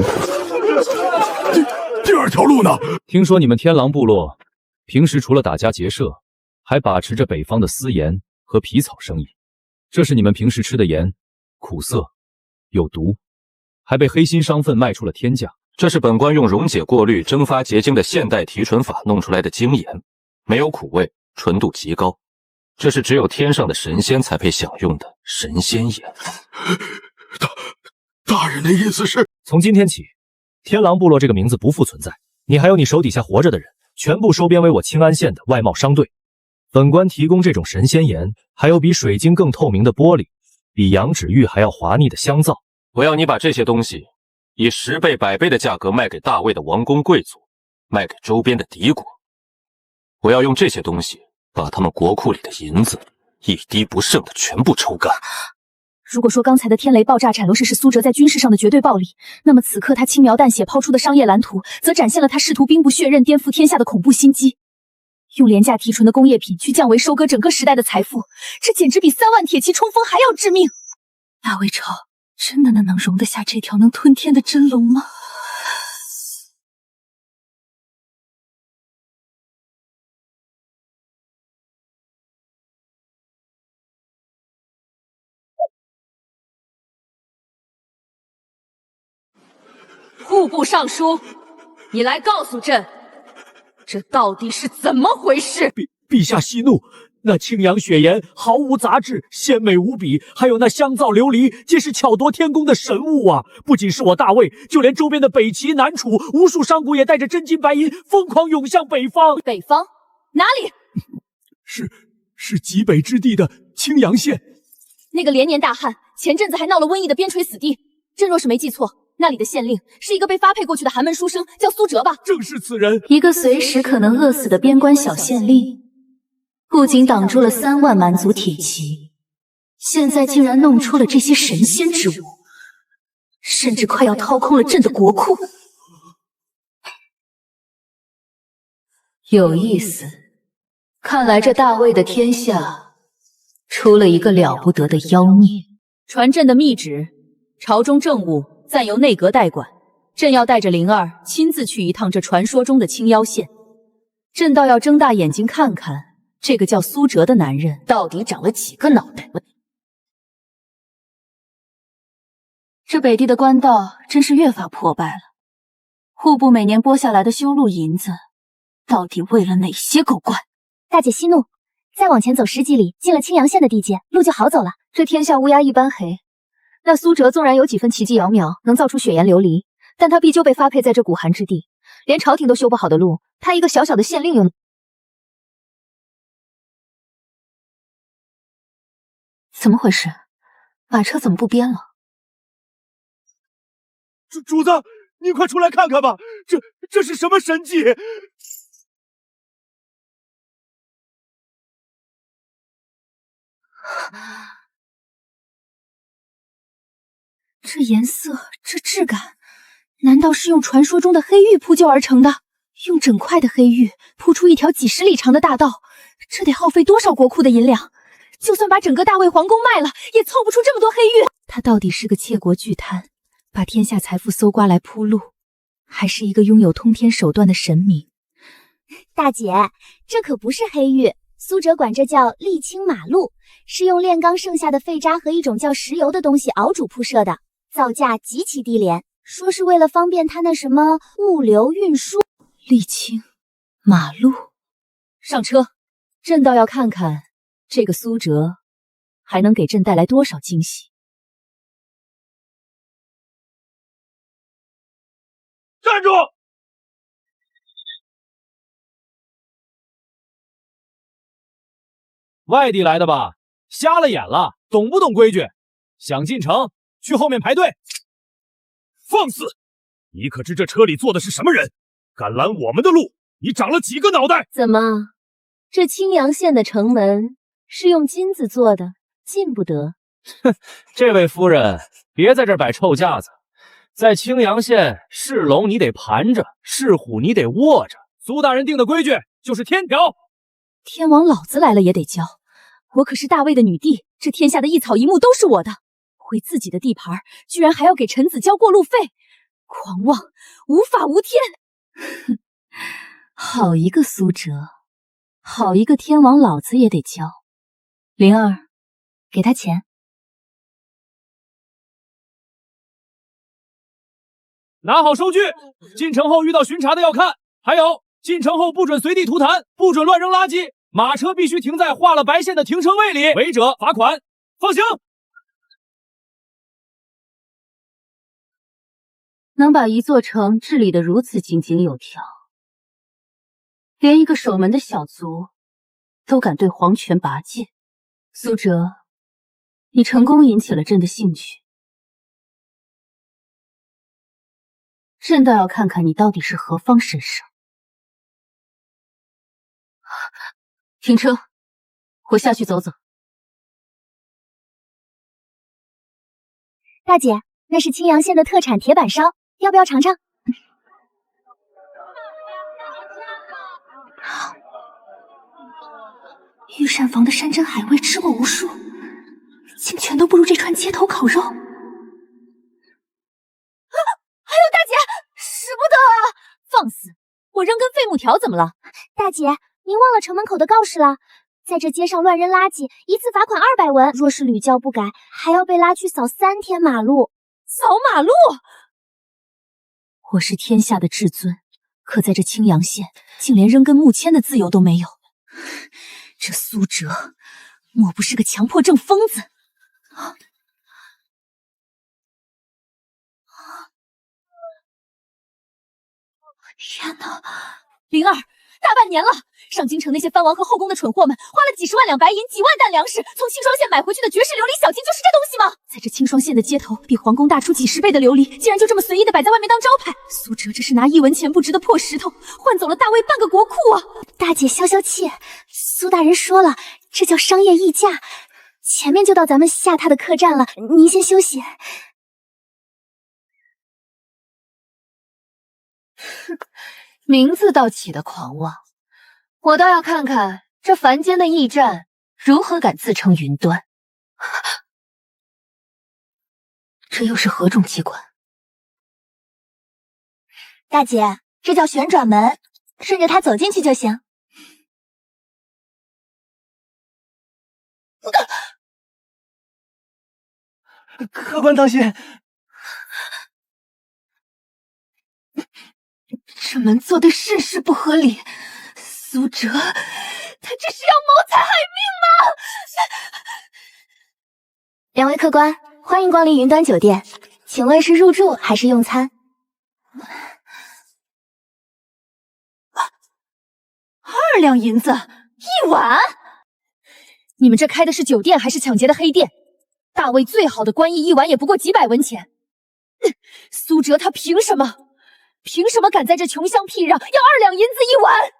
第2条路呢？听说你们天狼部落平时除了打家劫舍，还把持着北方的丝盐和皮草生意。这是你们平时吃的盐，苦涩有毒，还被黑心商贩卖出了天价。这是本官用溶解过滤蒸发结晶的现代提纯法弄出来的精盐，没有苦味，纯度极高。这是只有天上的神仙才配享用的神仙盐。大人的意思是，从今天起，天狼部落这个名字不复存在，你还有你手底下活着的人，全部收编为我清安县的外贸商队。本官提供这种神仙盐，还有比水晶更透明的玻璃，比羊脂玉还要滑腻的香皂。我要你把这些东西以10倍、100倍的价格卖给大魏的王公贵族，卖给周边的敌国。我要用这些东西把他们国库里的银子一滴不剩的全部抽干。如果说刚才的天雷爆炸产流是苏哲在军事上的绝对暴力，那么此刻他轻描淡写抛出的商业蓝图，则展现了他试图兵不血刃颠覆天下的恐怖心机。用廉价提纯的工业品去降维收割整个时代的财富，这简直比3万铁骑冲锋还要致命。大魏朝真的能容得下这条能吞天的真龙吗？户部尚书，你来告诉朕，这到底是怎么回事？陛下息怒，那青阳雪盐毫无杂质，鲜美无比，还有那香皂琉璃，皆是巧夺天工的神物啊！不仅是我大魏，就连周边的北齐、南楚，无数商贾也带着真金白银，疯狂涌向北方。北方哪里？是极北之地的青阳县。那个连年大旱，前阵子还闹了瘟疫的边陲死地，朕若是没记错，那里的县令是一个被发配过去的寒门书生，叫苏哲吧？正是此人。一个随时可能饿死的边关小县令，不仅挡住了3万蛮族铁骑，现在竟然弄出了这些神仙之物，甚至快要掏空了朕的国库。有意思，看来这大魏的天下出了一个了不得的妖孽。传朕的密旨，朝中政务暂由内阁代管，朕要带着灵儿亲自去一趟这传说中的青妖县。朕倒要睁大眼睛看看，这个叫苏哲的男人到底长了几个脑袋。这北地的官道真是越发破败了，户部每年拨下来的修路银子，到底为了哪些狗官？大姐息怒，再往前走10几里，进了青阳县的地界，路就好走了。这天下乌鸦一般黑，那苏哲纵然有几分奇迹缥缈，能造出血岩琉璃，但他必究被发配在这古寒之地，连朝廷都修不好的路，他一个小小的县令又能……怎么回事？马车怎么不鞭了？主子，你快出来看看吧，这是什么神迹？这颜色，这质感，难道是用传说中的黑玉铺就而成的？用整块的黑玉铺出一条几10里长的大道，这得耗费多少国库的银两？就算把整个大魏皇宫卖了，也凑不出这么多黑玉。他到底是个窃国巨贪，把天下财富搜刮来铺路，还是一个拥有通天手段的神明？大姐，这可不是黑玉，苏哲管这叫沥青马路，是用炼钢剩下的废渣和一种叫石油的东西熬煮铺设的，造价极其低廉，说是为了方便他那什么物流运输。沥青马路，上车，朕倒要看看这个苏哲还能给朕带来多少惊喜。站住！外地来的吧？瞎了眼了，懂不懂规矩？想进城，去后面排队。放肆！你可知这车里坐的是什么人？敢拦我们的路，你长了几个脑袋？怎么，这青阳县的城门是用金子做的，进不得？哼，这位夫人，别在这儿摆臭架子。在青阳县，是龙你得盘着，是虎你得卧着。苏大人定的规矩就是天条。天王老子来了也得教，我可是大魏的女帝，这天下的一草一木都是我的。回自己的地盘，居然还要给臣子交过路费，狂妄，无法无天！哼，好一个苏哲，好一个天王老子也得教。灵儿，给他钱。拿好收据，进城后遇到巡查的要看。还有，进城后不准随地吐痰，不准乱扔垃圾，马车必须停在画了白线的停车位里，违者罚款。放行。能把一座城治理得如此井井有条，连一个守门的小卒都敢对皇权拔剑。苏哲，你成功引起了朕的兴趣，朕倒要看看你到底是何方神圣。停车，我下去走走。大姐，那是青阳县的特产铁板烧，要不要尝尝？御膳房的山珍海味吃过无数，竟全都不如这串街头烤肉。还有大姐，使不得啊！放肆！我扔根废木条怎么了？大姐，您忘了城门口的告示了，在这街上乱扔垃圾，一次罚款200文，若是屡教不改，还要被拉去扫3天马路。扫马路？我是天下的至尊，可在这青阳县，竟连扔根木签的自由都没有。这苏哲，莫不是个强迫症疯子？天哪！灵儿，大半年了，上京城那些藩王和后宫的蠢货们，花了几十万两白银、几万担粮食，从青霜县买回去的绝世琉璃小金，就是这东西吗？在这青霜县的街头，比皇宫大出几10倍的琉璃，竟然就这么随意的摆在外面当招牌。苏哲这是拿1文钱不值的破石头，换走了大魏半个国库啊！大姐消消气，苏大人说了，这叫商业议价。前面就到咱们下榻的客栈了，您先休息。名字倒起得狂妄，我倒要看看这凡间的驿站如何敢自称云端。这又是何种机关？大姐，这叫旋转门，顺着它走进去就行。客官当心！这门做的甚是不合理，苏哲，他这是要谋财害命吗？两位客官，欢迎光临云端酒店，请问是入住还是用餐？2两银子1晚？你们这开的是酒店还是抢劫的黑店？大魏最好的官驿1晚也不过几百文钱，苏哲他凭什么？凭什么敢在这穷乡僻壤要2两银子1晚？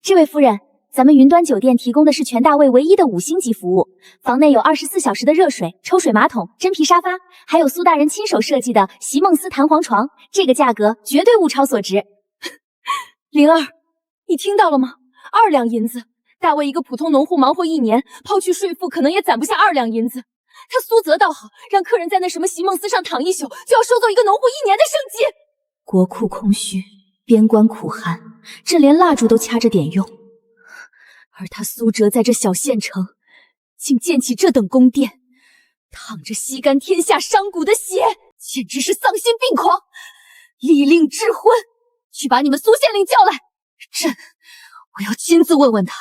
这位夫人，咱们云端酒店提供的是全大魏唯一的5星级服务，房内有24小时的热水、抽水马桶、真皮沙发，还有苏大人亲手设计的席梦思弹簧床，这个价格绝对物超所值。灵儿，你听到了吗？2两银子，大魏一个普通农户忙活1年，抛去税赋，可能也攒不下2两银子。他苏泽倒好，让客人在那什么席梦思上躺1宿，就要收走一个农户1年的生计。国库空虚，边关苦寒，这连蜡烛都掐着点用。而他苏哲在这小县城，竟建起这等宫殿，淌着吸干天下商贾的血，简直是丧心病狂！立令智昏，去把你们苏县令叫来，我要亲自问问他，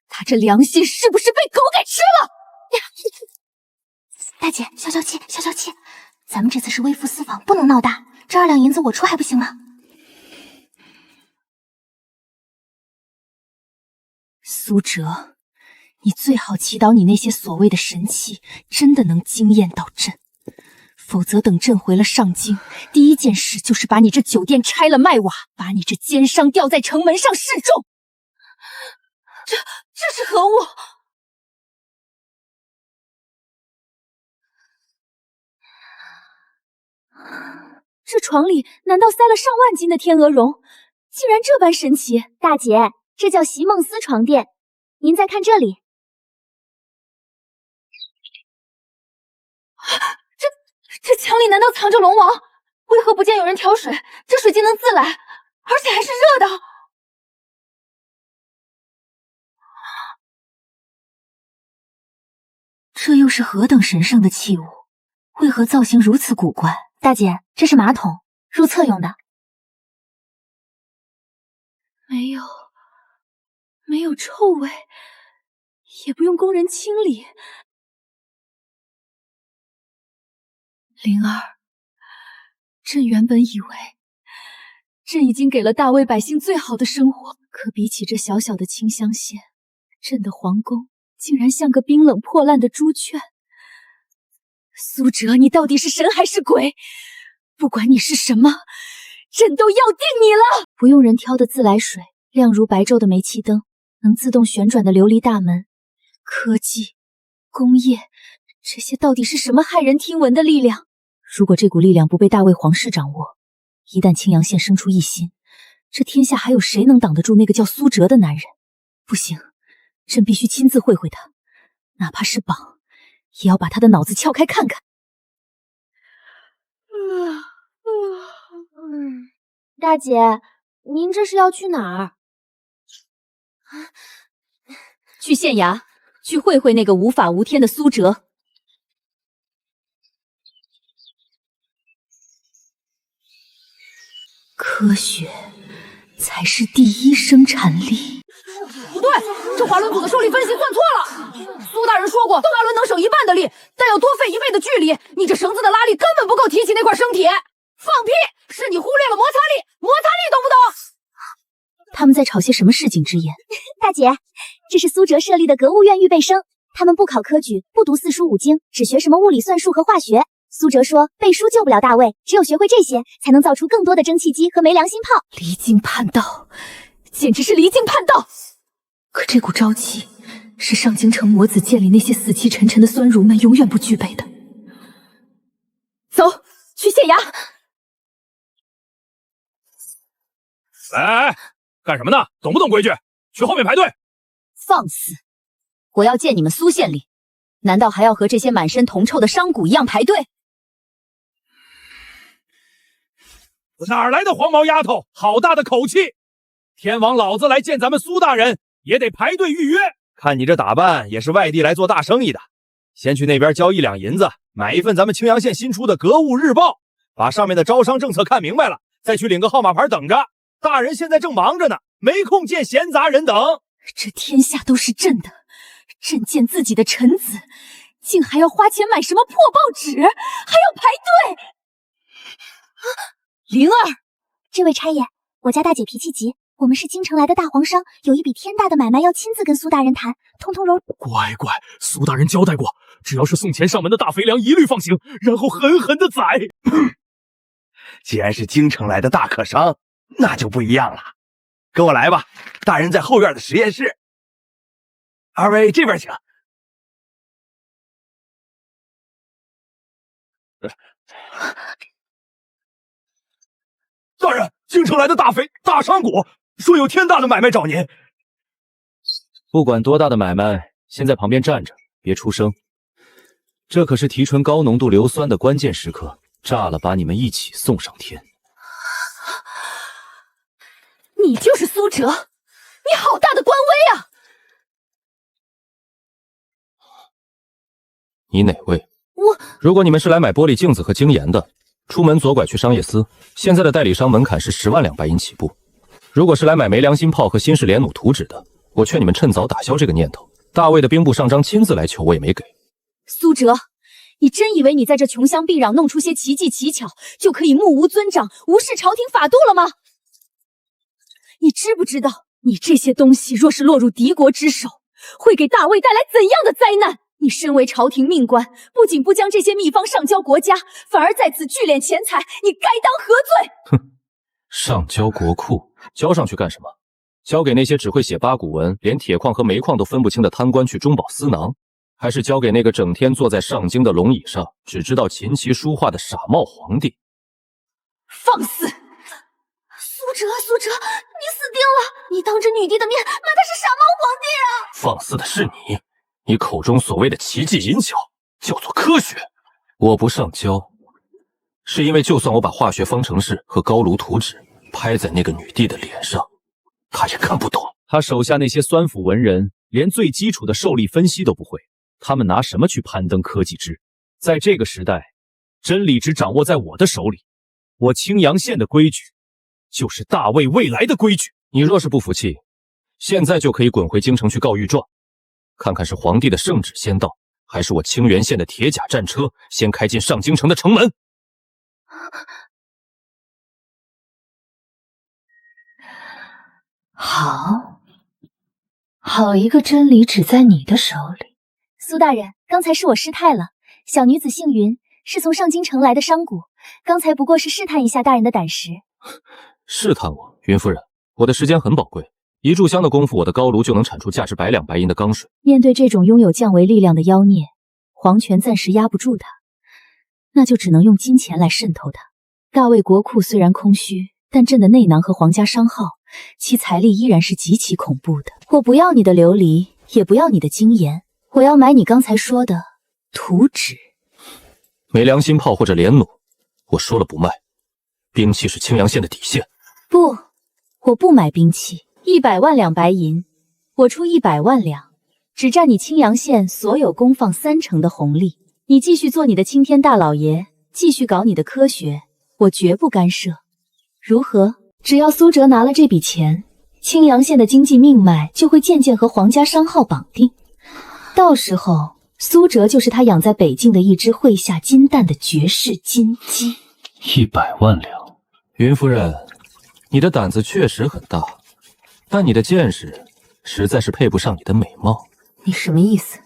他这良心是不是被狗给吃了？大姐，消消气，消消气，咱们这次是微服私访，不能闹大。这2两银子我出还不行吗？苏哲，你最好祈祷你那些所谓的神器真的能惊艳到朕，否则等朕回了上京，第一件事就是把你这酒店拆了卖瓦，把你这奸商吊在城门上示众。这是何物？这床里难道塞了上万斤的天鹅绒？竟然这般神奇！大姐，这叫席梦思床垫，您再看这里。这墙里难道藏着龙王？为何不见有人调水？这水竟能自来，而且还是热的。这又是何等神圣的器物？为何造型如此古怪？大姐，这是马桶，入厕用的。没有臭味，也不用工人清理。灵儿，朕原本以为朕已经给了大魏百姓最好的生活，可比起这小小的清乡县，朕的皇宫竟然像个冰冷破烂的猪圈。苏哲，你到底是神还是鬼？不管你是什么，朕都要定你了！不用人挑的自来水，亮如白昼的煤气灯，能自动旋转的琉璃大门，科技、工业，这些到底是什么骇人听闻的力量？如果这股力量不被大魏皇室掌握，一旦青阳县生出异心，这天下还有谁能挡得住那个叫苏哲的男人？不行，朕必须亲自会会他，哪怕是绑，也要把他的脑子撬开看看。大姐，您这是要去哪儿？去县衙，去会会那个无法无天的苏哲。科学才是第一生产力。不对，这滑轮组的受力分析算错了。苏大人说过，动滑轮能省1半的力，但要多费1倍的距离。你这绳子的拉力根本不够提起那块生铁。放屁！是你忽略了摩擦力，摩擦力懂不懂？他们在吵些什么市井之言？大姐，这是苏哲设立的格物院预备生，他们不考科举，不读4书5经，只学什么物理、算术和化学。苏哲说，背书救不了大魏，只有学会这些，才能造出更多的蒸汽机和没良心炮。离经叛道，简直是离经叛道！可这股朝气，是上京城魔子剑里那些死气沉沉的酸儒们永远不具备的。走，去县衙。来，干什么呢？懂不懂规矩？去后面排队。放肆！我要见你们苏县令，难道还要和这些满身铜臭的商贾一样排队？哪来的黄毛丫头？好大的口气！天王老子来见咱们苏大人，也得排队预约。看你这打扮，也是外地来做大生意的。先去那边交1两银子，买一份咱们青阳县新出的《格物日报》，把上面的招商政策看明白了，再去领个号码牌等着。大人现在正忙着呢，没空见闲杂人等。这天下都是朕的，朕见自己的臣子，竟还要花钱买什么破报纸，还要排队。灵儿，这位差爷，我家大姐脾气急，我们是京城来的大皇商，有一笔天大的买卖要亲自跟苏大人谈，通通柔。乖乖，苏大人交代过，只要是送钱上门的大肥粮一律放行，然后狠狠的宰。既然是京城来的大客商，那就不一样了。跟我来吧，大人在后院的实验室。二位这边请。大人，京城来的大商贾说有天大的买卖找您。不管多大的买卖，先在旁边站着，别出声。这可是提纯高浓度硫酸的关键时刻，炸了把你们一起送上天。你就是苏哲，你好大的官威啊！你哪位？我……如果你们是来买玻璃镜子和精盐的，出门左拐去商业司，现在的代理商门槛是10万两白银起步。如果是来买没良心炮和新式连弩图纸的，我劝你们趁早打消这个念头。大卫的兵部上章亲自来求，我也没给。苏哲，你真以为你在这穷乡僻壤弄出些奇技奇巧，就可以目无尊长、无视朝廷法度了吗？你知不知道，你这些东西若是落入敌国之手，会给大魏带来怎样的灾难？你身为朝廷命官，不仅不将这些秘方上交国家，反而在此聚敛钱财，你该当何罪？哼，上交国库，交上去干什么？交给那些只会写八股文，连铁矿和煤矿都分不清的贪官去中饱私囊，还是交给那个整天坐在上京的龙椅上，只知道琴棋书画的傻帽皇帝？放肆！苏哲，你死定了！你当着女帝的面骂他是傻帽皇帝啊！放肆的是你，你口中所谓的奇技淫巧叫做科学。我不上交，是因为就算我把化学方程式和高炉图纸拍在那个女帝的脸上，她也看不懂。他手下那些酸腐文人，连最基础的受力分析都不会，他们拿什么去攀登科技之？在这个时代，真理只掌握在我的手里。我青阳县的规矩，就是大魏未来的规矩。你若是不服气，现在就可以滚回京城去告御状，看看是皇帝的圣旨先到，还是我清源县的铁甲战车先开进上京城的城门。好一个真理只在你的手里。苏大人，刚才是我失态了。小女子姓云，是从上京城来的商贾，刚才不过是试探一下大人的胆识。试探我，云夫人，我的时间很宝贵，一炷香的功夫，我的高炉就能产出价值100两白银的钢水。面对这种拥有降维力量的妖孽，皇权暂时压不住他，那就只能用金钱来渗透他。大魏国库虽然空虚，但朕的内囊和皇家商号，其财力依然是极其恐怖的。我不要你的琉璃，也不要你的精盐，我要买你刚才说的图纸。没良心炮或者连弩，我说了不卖。兵器是青阳县的底线。不，我不买兵器。100万两白银，我出100万两，只占你青阳县所有公放30%的红利。你继续做你的青天大老爷，继续搞你的科学，我绝不干涉。如何？只要苏哲拿了这笔钱，青阳县的经济命脉就会渐渐和皇家商号绑定。到时候，苏哲就是他养在北境的一只会下金蛋的绝世金鸡。100万两，云夫人，你的胆子确实很大，但你的见识实在是配不上你的美貌。你什么意思？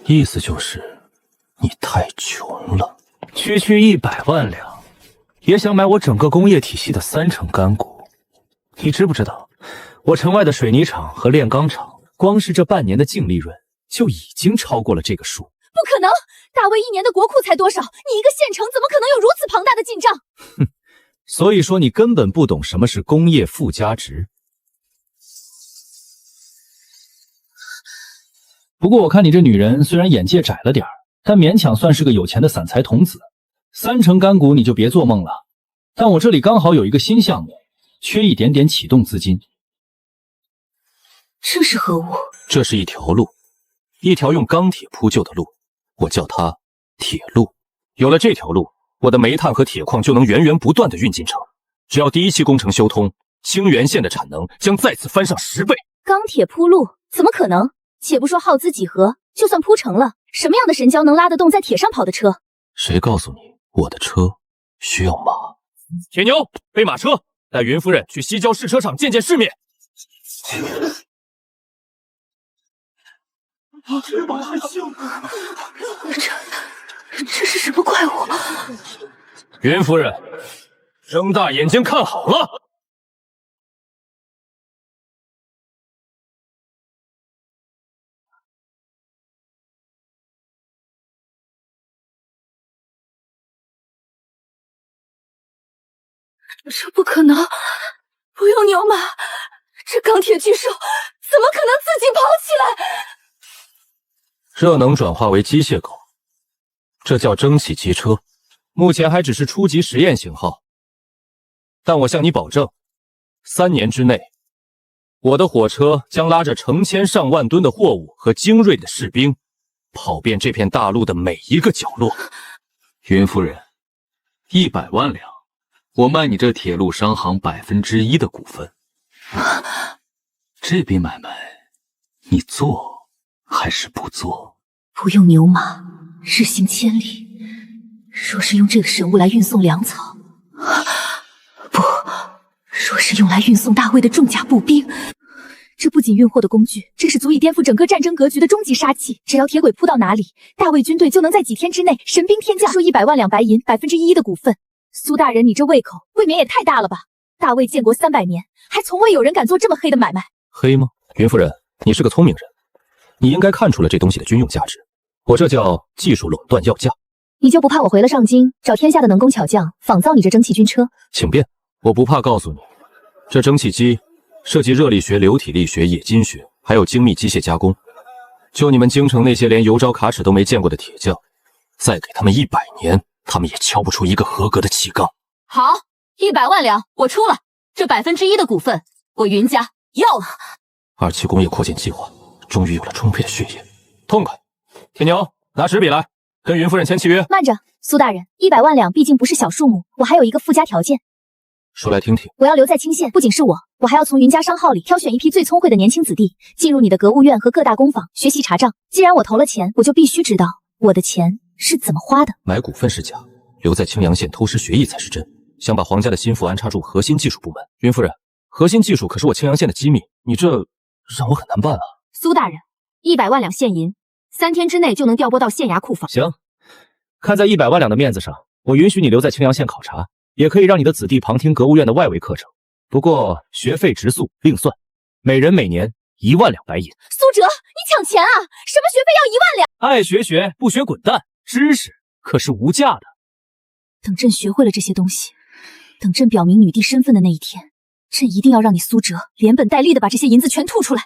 意思就是你太穷了。区100万两，也想买我整个工业体系的30%干股。你知不知道，我城外的水泥厂和炼钢厂，光是这半年的净利润就已经超过了这个数。不可能！大魏1年的国库才多少？你一个县城怎么可能有如此庞大的进账？哼，所以说你根本不懂什么是工业附加值。不过我看你这女人虽然眼界窄了点儿，但勉强算是个有钱的散财童子，3成干股你就别做梦了。但我这里刚好有一个新项目，缺一点点启动资金。这是何物？这是一条路，一条用钢铁铺就的路，我叫它铁路。有了这条路，我的煤炭和铁矿就能源源不断地运进城。只要第一期工程修通，清源县的产能将再次翻上10倍。钢铁铺路怎么可能？且不说耗资几何，就算铺成了，什么样的神交能拉得动在铁上跑的车？谁告诉你我的车需要马？铁牛，备马车，带云夫人去西郊试车场见见世面。这是什么怪物？云夫人，睁大眼睛看好了！这不可能！不用牛马，这钢铁巨兽怎么可能自己跑起来？热能转化为机械狗，这叫蒸汽机车。目前还只是初级实验型号，但我向你保证，3年之内，我的火车将拉着成千上万吨的货物和精锐的士兵，跑遍这片大陆的每一个角落。云夫人，100万两，我卖你这铁路商行1%的股份。这笔买卖，你做还是不做？不用牛马，日行千里。若是用这个神物来运送粮草，不，若是用来运送大卫的重甲步兵，这不仅运货的工具，这是足以颠覆整个战争格局的终极杀器。只要铁轨铺到哪里，大卫军队就能在几天之内神兵天降。说100万两白银，1%的股份，苏大人，你这胃口未免也太大了吧？大魏建国300年，还从未有人敢做这么黑的买卖。黑吗？云夫人，你是个聪明人，你应该看出了这东西的军用价值。我这叫技术垄断要价。你就不怕我回了上京，找天下的能工巧匠仿造你这蒸汽军车？请便。我不怕告诉你，这蒸汽机涉及热力学、流体力学、冶金学，还有精密机械加工。就你们京城那些连油招卡尺都没见过的铁匠，再给他们100年，他们也敲不出一个合格的气缸。好，100万两我出了，这1%的股份我云家要了。2期工业扩建计划终于有了充沛的血液，痛快！铁牛，拿纸笔来，跟云夫人签契约。慢着，苏大人，100万两毕竟不是小数目，我还有一个附加条件。说来听听。我要留在清县，不仅是我还要从云家商号里挑选一批最聪慧的年轻子弟，进入你的格物院和各大工坊学习查账。既然我投了钱，我就必须知道我的钱是怎么花的。买股份是假，留在青阳县偷师学艺才是真。想把皇家的心腹安插入核心技术部门，云夫人，核心技术可是我青阳县的机密，你这让我很难办啊。苏大人，100万两现银，3天之内就能调拨到县衙库房。行，看在100万两的面子上，我允许你留在青阳县考察，也可以让你的子弟旁听格物院的外围课程。不过学费直宿另算，每人每年1万两白银。苏哲，你抢钱啊？什么学费要1万两？爱学学，不学滚蛋！知识可是无价的。等朕学会了这些东西，等朕表明女帝身份的那一天，朕一定要让你苏哲连本带利的把这些银子全吐出来。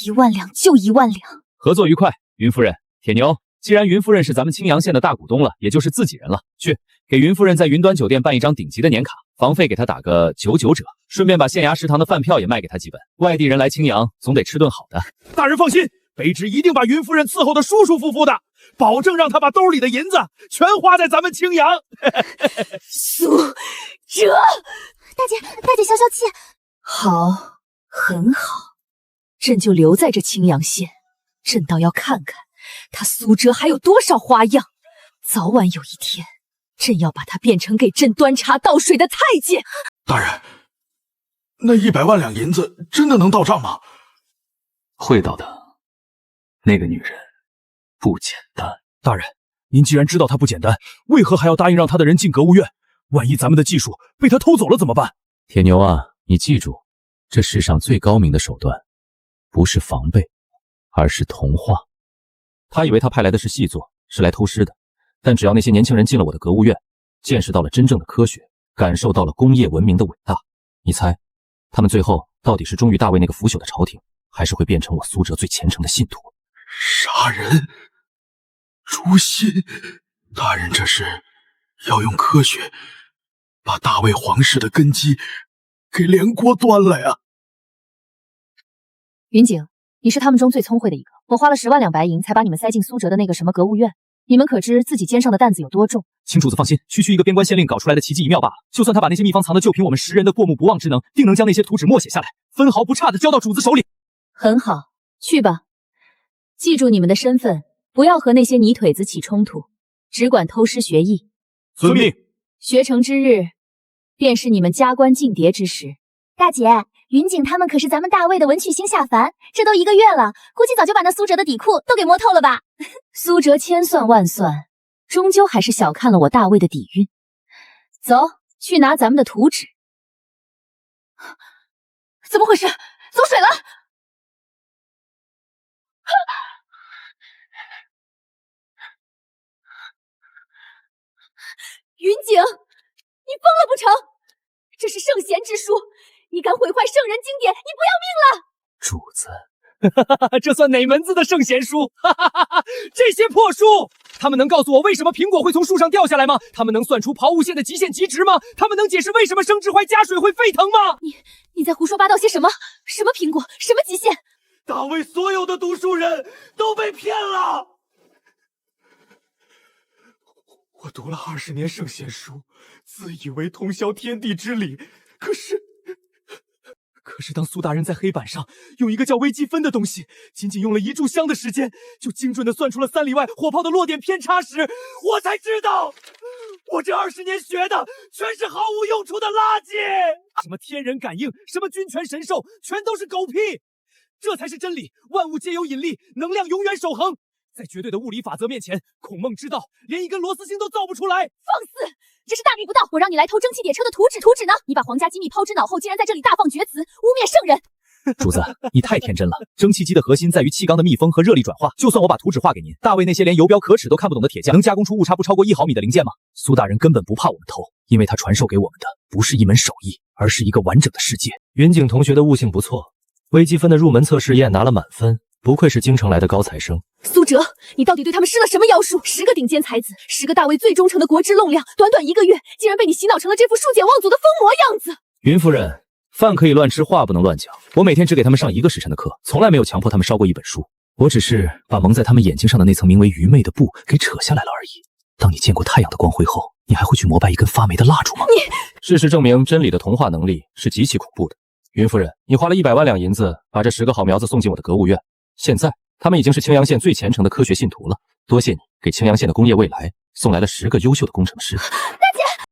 1万两就1万两。合作愉快，云夫人。铁牛，既然云夫人是咱们青阳县的大股东了，也就是自己人了，去给云夫人在云端酒店办一张顶级的年卡，房费给她打个99折，顺便把县衙食堂的饭票也卖给她几本。外地人来青阳，总得吃顿好的。大人放心，卑职一定把云夫人伺候得舒舒服服的，保证让她把兜里的银子全花在咱们青阳。苏哲，大姐消消气。好，很好，朕就留在这青阳县，朕倒要看看他苏哲还有多少花样。早晚有一天，朕要把他变成给朕端茶倒水的太监。大人，那100万两银子真的能到账吗？会到的。那个女人不简单。大人，您既然知道她不简单，为何还要答应让她的人进格物院？万一咱们的技术被她偷走了怎么办？铁牛啊，你记住，这世上最高明的手段，不是防备，而是同化。他以为他派来的是细作，是来偷师的，但只要那些年轻人进了我的格物院，见识到了真正的科学，感受到了工业文明的伟大。你猜，他们最后到底是忠于大卫那个腐朽的朝廷，还是会变成我苏哲最虔诚的信徒？杀人诛心，大人这是要用科学把大魏皇室的根基给连锅端了呀！云景，你是他们中最聪慧的一个，我花了10万两白银才把你们塞进苏哲的那个什么格物院，你们可知自己肩上的担子有多重？请主子放心，区一个边关县令搞出来的奇迹一妙罢了。就算他把那些秘方藏的就凭我们10人的过目不忘之能，定能将那些图纸默写下来，分毫不差的交到主子手里。很好，去吧。记住你们的身份，不要和那些泥腿子起冲突，只管偷师学艺。遵命。学成之日，便是你们加官进爵之时。大姐，云景他们可是咱们大魏的文曲星下凡，这都1个月了，估计早就把那苏哲的底裤都给摸透了吧？苏哲千算万算，终究还是小看了我大魏的底蕴。走，去拿咱们的图纸。怎么回事？走水了！云景，你疯了不成？这是圣贤之书，你敢毁坏圣人经典，你不要命了！主子，这算哪门子的圣贤书？这些破书，他们能告诉我为什么苹果会从树上掉下来吗？他们能算出抛物线的极限极值吗？他们能解释为什么生之槐加水会沸腾吗？你在胡说八道些什么？什么苹果？什么极限？大魏所有的读书人都被骗了。我读了20年圣贤书，自以为通晓天地之理，可是当苏大人在黑板上用一个叫微积分的东西，仅仅用了1炷香的时间，就精准的算出了3里外火炮的落点偏差时，我才知道，我这20年学的全是毫无用处的垃圾。什么天人感应，什么君权神授，全都是狗屁。这才是真理，万物皆有引力，能量永远守恒。在绝对的物理法则面前，孔孟之道连一根螺丝钉都造不出来。放肆！这是大逆不道！我让你来偷蒸汽列车的图纸呢？你把皇家机密抛之脑后，竟然在这里大放厥词，污蔑圣人！主子，你太天真了。蒸汽机的核心在于气缸的密封和热力转化。就算我把图纸画给您，大卫那些连游标可尺都看不懂的铁匠，能加工出误差不超过1毫米的零件吗？苏大人根本不怕我们偷，因为他传授给我们的不是一门手艺，而是一个完整的世界。云景同学的悟性不错，微积分的入门测试验拿了满分，不愧是京城来的高材生。苏哲，你到底对他们施了什么妖术？10个顶尖才子，10个大魏最忠诚的国之栋梁，短短1个月，竟然被你洗脑成了这副数典忘祖的疯魔样子！云夫人，饭可以乱吃，话不能乱讲。我每天只给他们上1个时辰的课，从来没有强迫他们烧过一本书。我只是把蒙在他们眼睛上的那层名为愚昧的布给扯下来了而已。当你见过太阳的光辉后，你还会去膜拜一根发霉的蜡烛吗？事实证明，真理的同化能力是极其恐怖的。云夫人，你花了100万两银子把这10个好苗子送进我的格物院，现在他们已经是青阳县最虔诚的科学信徒了。多谢你给青阳县的工业未来送来了10个优秀的工程师。大姐，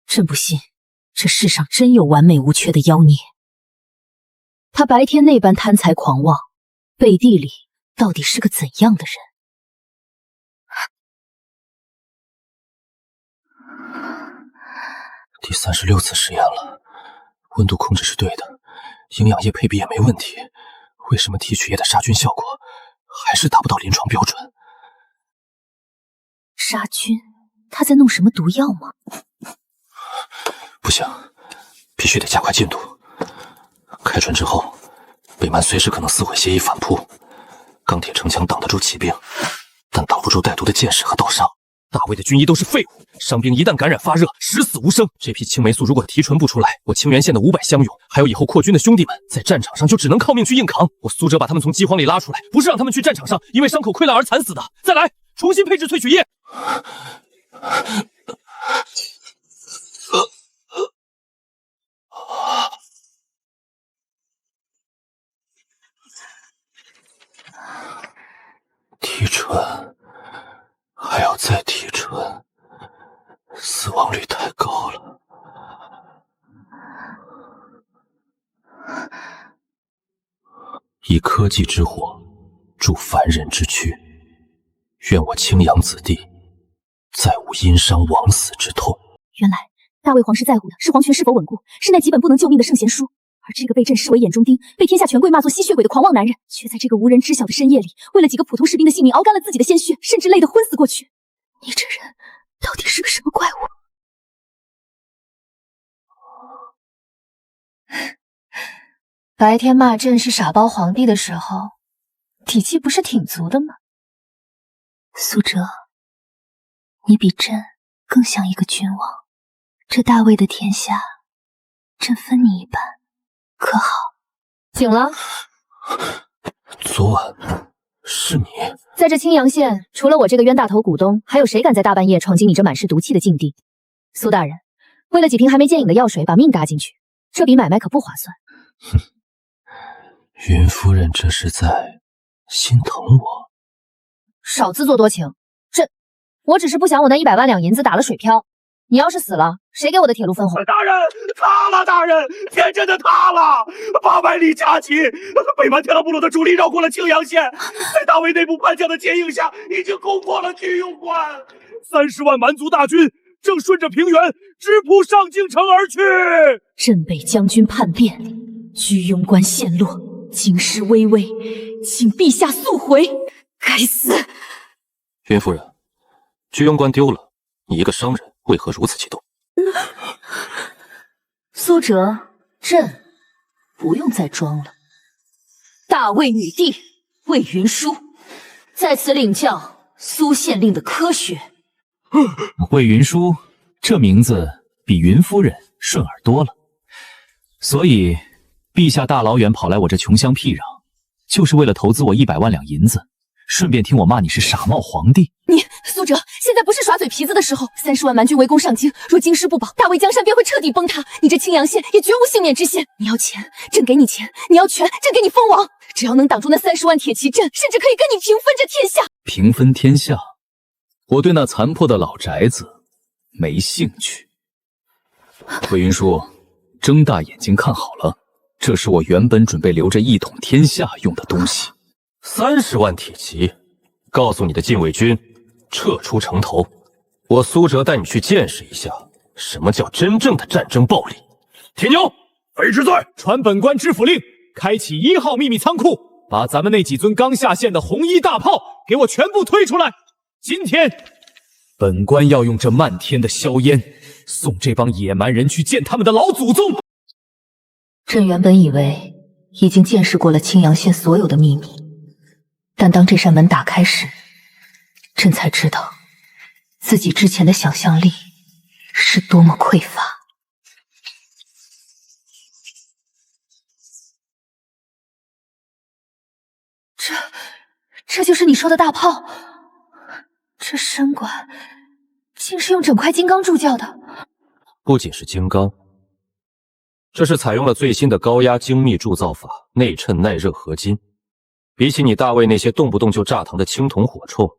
真不信这世上真有完美无缺的妖孽。他白天那般贪财狂妄，背地里到底是个怎样的人？第36次实验了，温度控制是对的，营养液配比也没问题，为什么提取液的杀菌效果还是达不到临床标准？杀菌？他在弄什么毒药吗？不行，必须得加快进度。开春之后，北蛮随时可能撕毁协议反扑。钢铁城墙挡得住骑兵，但挡不住带毒的剑士和刀伤。大魏的军医都是废物，伤兵一旦感染发热，十死无生。这批青霉素如果提纯不出来，我清源县的500乡勇，还有以后扩军的兄弟们，在战场上就只能靠命去硬扛。我苏哲把他们从饥荒里拉出来，不是让他们去战场上因为伤口溃烂而惨死的。再来，重新配置萃取液。提纯，还要再提纯，死亡率太高了。以科技之火助凡人之躯，愿我青阳子弟再无因伤枉死之痛。原来大魏皇室在乎的是皇权是否稳固，是那几本不能救命的圣贤书。而这个被朕视为眼中钉，被天下权贵骂作吸血鬼的狂妄男人，却在这个无人知晓的深夜里，为了几个普通士兵的性命熬干了自己的鲜血，甚至累得昏死过去。你这人到底是个什么怪物？白天骂朕是傻包皇帝的时候，底气不是挺足的吗？苏哲，你比朕更像一个君王，这大魏的天下，朕分你一半，可好？醒了。昨晚是你在这青阳县，除了我这个冤大头股东，还有谁敢在大半夜闯进你这满是毒气的境地？苏大人，为了几瓶还没见影的药水，把命搭进去，这笔买卖可不划算。哼，云夫人这是在心疼我？少自作多情，我只是不想我那100万两银子打了水漂。你要是死了，谁给我的铁路分红？大人，塌了！大人，天真的塌了！800里加急，北蛮天狼部落的主力绕过了青阳县，在大魏内部叛将的接应下，已经攻破了居庸关。30万蛮族大军正顺着平原直扑上京城而去。镇北将军叛变，居庸关陷落，京师危危，请陛下速回。该死！云夫人，居庸关丢了，你一个商人为何如此激动？苏哲，朕不用再装了。大魏女帝魏云舒在此领教苏县令的科学。魏云舒这名字比云夫人顺耳多了，所以陛下大老远跑来我这穷乡僻壤，就是为了投资我100万两银子，顺便听我骂你是傻帽皇帝。你苏哲，现在不是耍嘴皮子的时候。30万蛮军围攻上京，若京师不保，大魏江山便会彻底崩塌。你这青阳县也绝无幸免之心。你要钱，朕给你钱；你要权，朕给你封王。只要能挡住那30万铁骑阵，甚至可以跟你平分这天下。平分天下？我对那残破的老宅子没兴趣。魏云舒，睁大眼睛看好了，这是我原本准备留着一统天下用的东西。30万铁骑，告诉你的禁卫军撤出城头，我苏哲带你去见识一下什么叫真正的战争暴力。铁牛，卑职在，传本官知府令，开启1号秘密仓库，把咱们那几尊刚下线的红衣大炮给我全部推出来。今天，本官要用这漫天的硝烟，送这帮野蛮人去见他们的老祖宗。朕原本以为已经见识过了青阳县所有的秘密，但当这扇门打开时，朕才知道自己之前的想象力是多么匮乏。这就是你说的大炮？这身管竟是用整块金刚铸就的。不仅是金刚，这是采用了最新的高压精密铸造法，内衬耐热合金。比起你大魏那些动不动就炸膛的青铜火铳，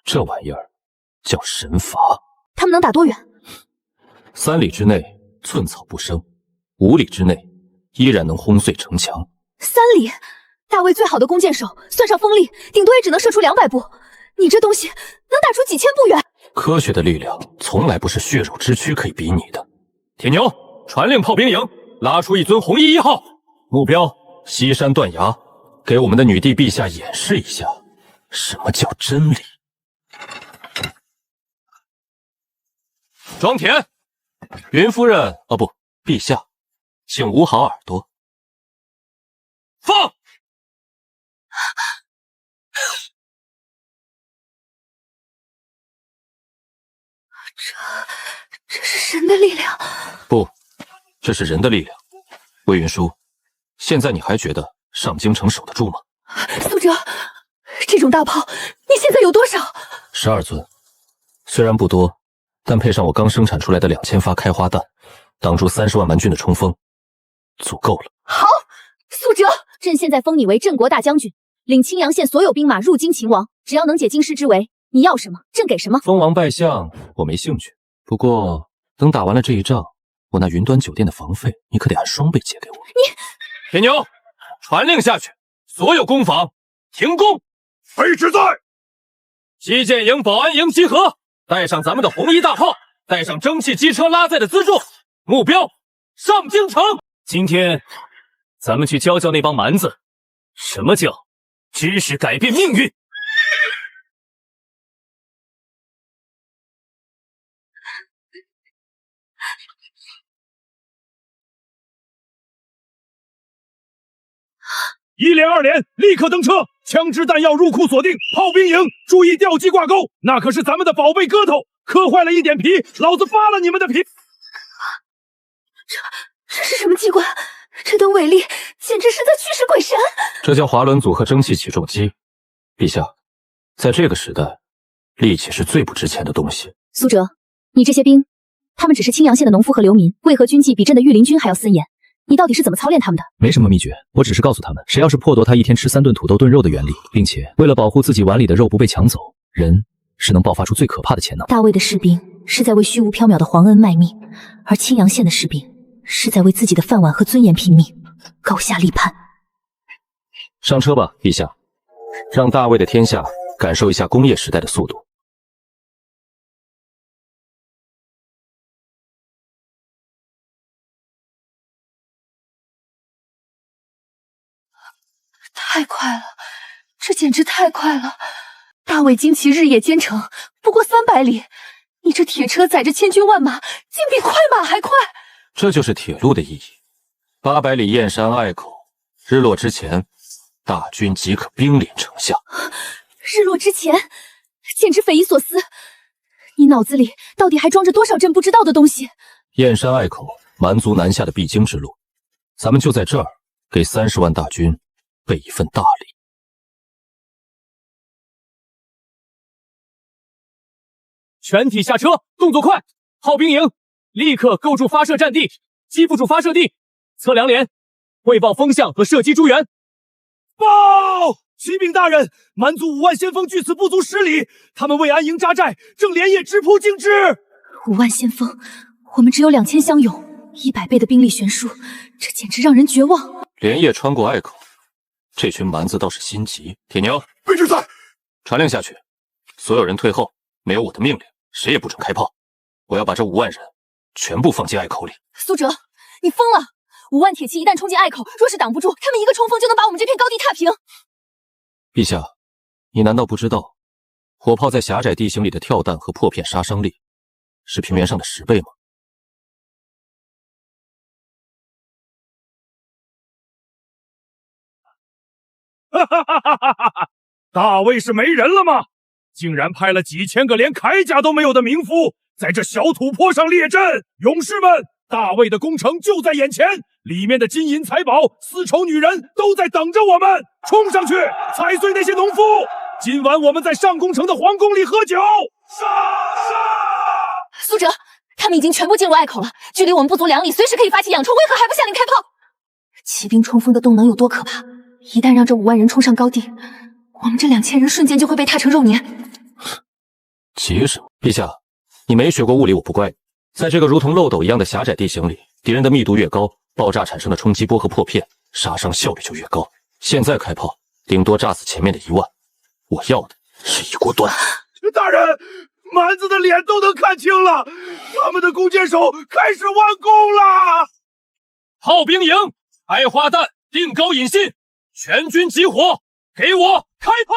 这玩意儿叫神罚。他们能打多远？3里之内寸草不生，5里之内依然能轰碎城墙。3里？大魏最好的弓箭手，算上风力，顶多也只能射出200步。你这东西能打出几千步远。科学的力量从来不是血肉之躯可以比拟的。铁牛，传令炮兵营拉出一尊红衣1号，目标西山断崖，给我们的女帝陛下演示一下什么叫真理。装填，云夫人，哦不，陛下，请捂好耳朵。放！这是神的力量？不，这是人的力量。魏云舒，现在你还觉得上京城守得住吗？苏哲，这种大炮你现在有多少？12尊，虽然不多，但配上我刚生产出来的2000发开花弹，挡住30万蛮军的冲锋，足够了。好，苏哲，朕现在封你为镇国大将军，领青阳县所有兵马入京勤王，只要能解京师之围，你要什么，朕给什么。封王拜相我没兴趣，不过等打完了这一仗，我那云端酒店的房费你可得按双倍结给我。你，铁牛，传令下去，所有工坊停工。卑职在。西建营、保安营集合，带上咱们的红衣大炮，带上蒸汽机车拉载的辎重，目标上京城。今天咱们去教教那帮蛮子，什么叫知识改变命运。1连2连，立刻登车！枪支弹药入库锁定，炮兵营注意吊机挂钩，那可是咱们的宝贝疙头，磕坏了一点皮，老子扒了你们的皮！这是什么机关？这等伟力简直是在驱使鬼神！这叫滑轮组合蒸汽起重机。陛下，在这个时代，力气是最不值钱的东西。苏哲，你这些兵，他们只是青阳县的农夫和流民，为何军纪比朕的御林军还要森严？你到底是怎么操练他们的？没什么秘诀，我只是告诉他们，谁要是剥夺他1天吃3顿土豆炖肉的原理，并且为了保护自己碗里的肉不被抢走，人是能爆发出最可怕的潜能。大魏的士兵是在为虚无缥缈的皇恩卖命，而青阳县的士兵是在为自己的饭碗和尊严拼命，高下立判。上车吧，陛下，让大魏的天下感受一下工业时代的速度。太快了，这简直太快了！大魏旌旗日夜兼程，不过300里，你这铁车载着千军万马，竟比快马还快！这就是铁路的意义。800里燕山隘口，日落之前，大军即可兵临城下。日落之前，简直匪夷所思！你脑子里到底还装着多少朕不知道的东西？燕山隘口，蛮族南下的必经之路，咱们就在这儿给30万大军备一份大礼。全体下车，动作快！炮兵营立刻构筑发射战地，击部署发射地，测量连，汇报风向和射击诸元。报！启禀大人，蛮族5万先锋据此不足10里，他们为安营扎寨，正连夜直扑京师。5万先锋，我们只有2000乡勇，100倍的兵力悬殊，这简直让人绝望。连夜穿过隘口，这群蛮子倒是心急。铁牛，卑职在。传令下去，所有人退后，没有我的命令，谁也不准开炮。我要把这5万人全部放进隘口里。苏哲，你疯了！5万铁骑一旦冲进隘口，若是挡不住，他们一个冲锋就能把我们这片高地踏平。陛下，你难道不知道，火炮在狭窄地形里的跳弹和破片杀伤力是平原上的10倍吗？哈哈哈哈哈哈！大魏是没人了吗？竟然派了几千个连铠甲都没有的民夫，在这小土坡上列阵。勇士们，大魏的攻城就在眼前，里面的金银财宝、丝绸女人都在等着我们，冲上去踩碎那些农夫。今晚我们在上宫城的皇宫里喝酒。苏哲，他们已经全部进入隘口了，距离我们不足2里，随时可以发起仰冲，为何还不下令开炮？骑兵冲锋的动能有多可怕？一旦让这5万人冲上高地，我们这2000人瞬间就会被踏成肉黏。急什么？陛下，你没学过物理，我不怪你。在这个如同漏斗一样的狭窄地形里，敌人的密度越高，爆炸产生的冲击波和破片杀伤效率就越高。现在开炮，顶多炸死前面的1万，我要的是一锅端。大人，蛮子的脸都能看清了，他们的弓箭手开始弯弓了。炮兵营，挨花弹，定高引信，全军集火，给我开炮！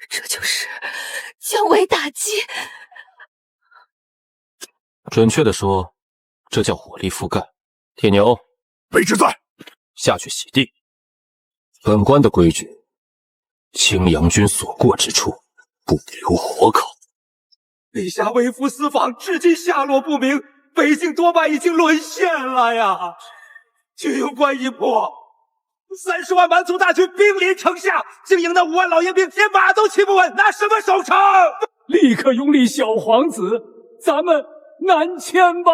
这就是降维打击。准确的说，这叫火力覆盖。铁牛，卑职在。下去洗地。本官的规矩，青阳军所过之处，不留活口。陛下微服私访，至今下落不明，北境多半已经沦陷了呀！军用关一破，30万蛮族大军兵临城下，竟营那5万老爷兵连马都骑不稳，拿什么守城？立刻拥立小皇子，咱们南迁吧。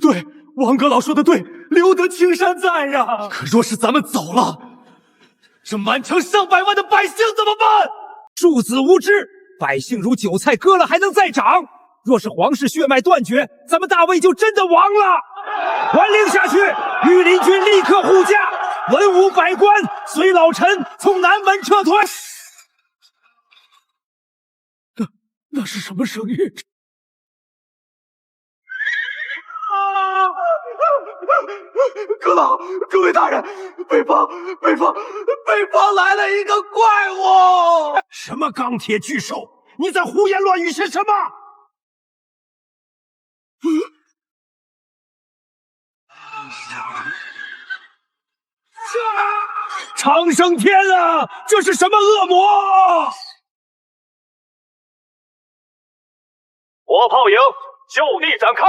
对，王阁老说的对，留得青山在呀。可若是咱们走了，这满城上百万的百姓怎么办？庶子无知，百姓如韭菜，割了还能再长。若是皇室血脉断绝，咱们大魏就真的亡了。传令下去，御林军立刻护驾，文武百官随老臣从南门撤退。那是什么声音？阁老，诸位大人，北方来了一个怪物！什么钢铁巨兽？你在胡言乱语些什么？长生天啊，这是什么恶魔？火炮营就地展开，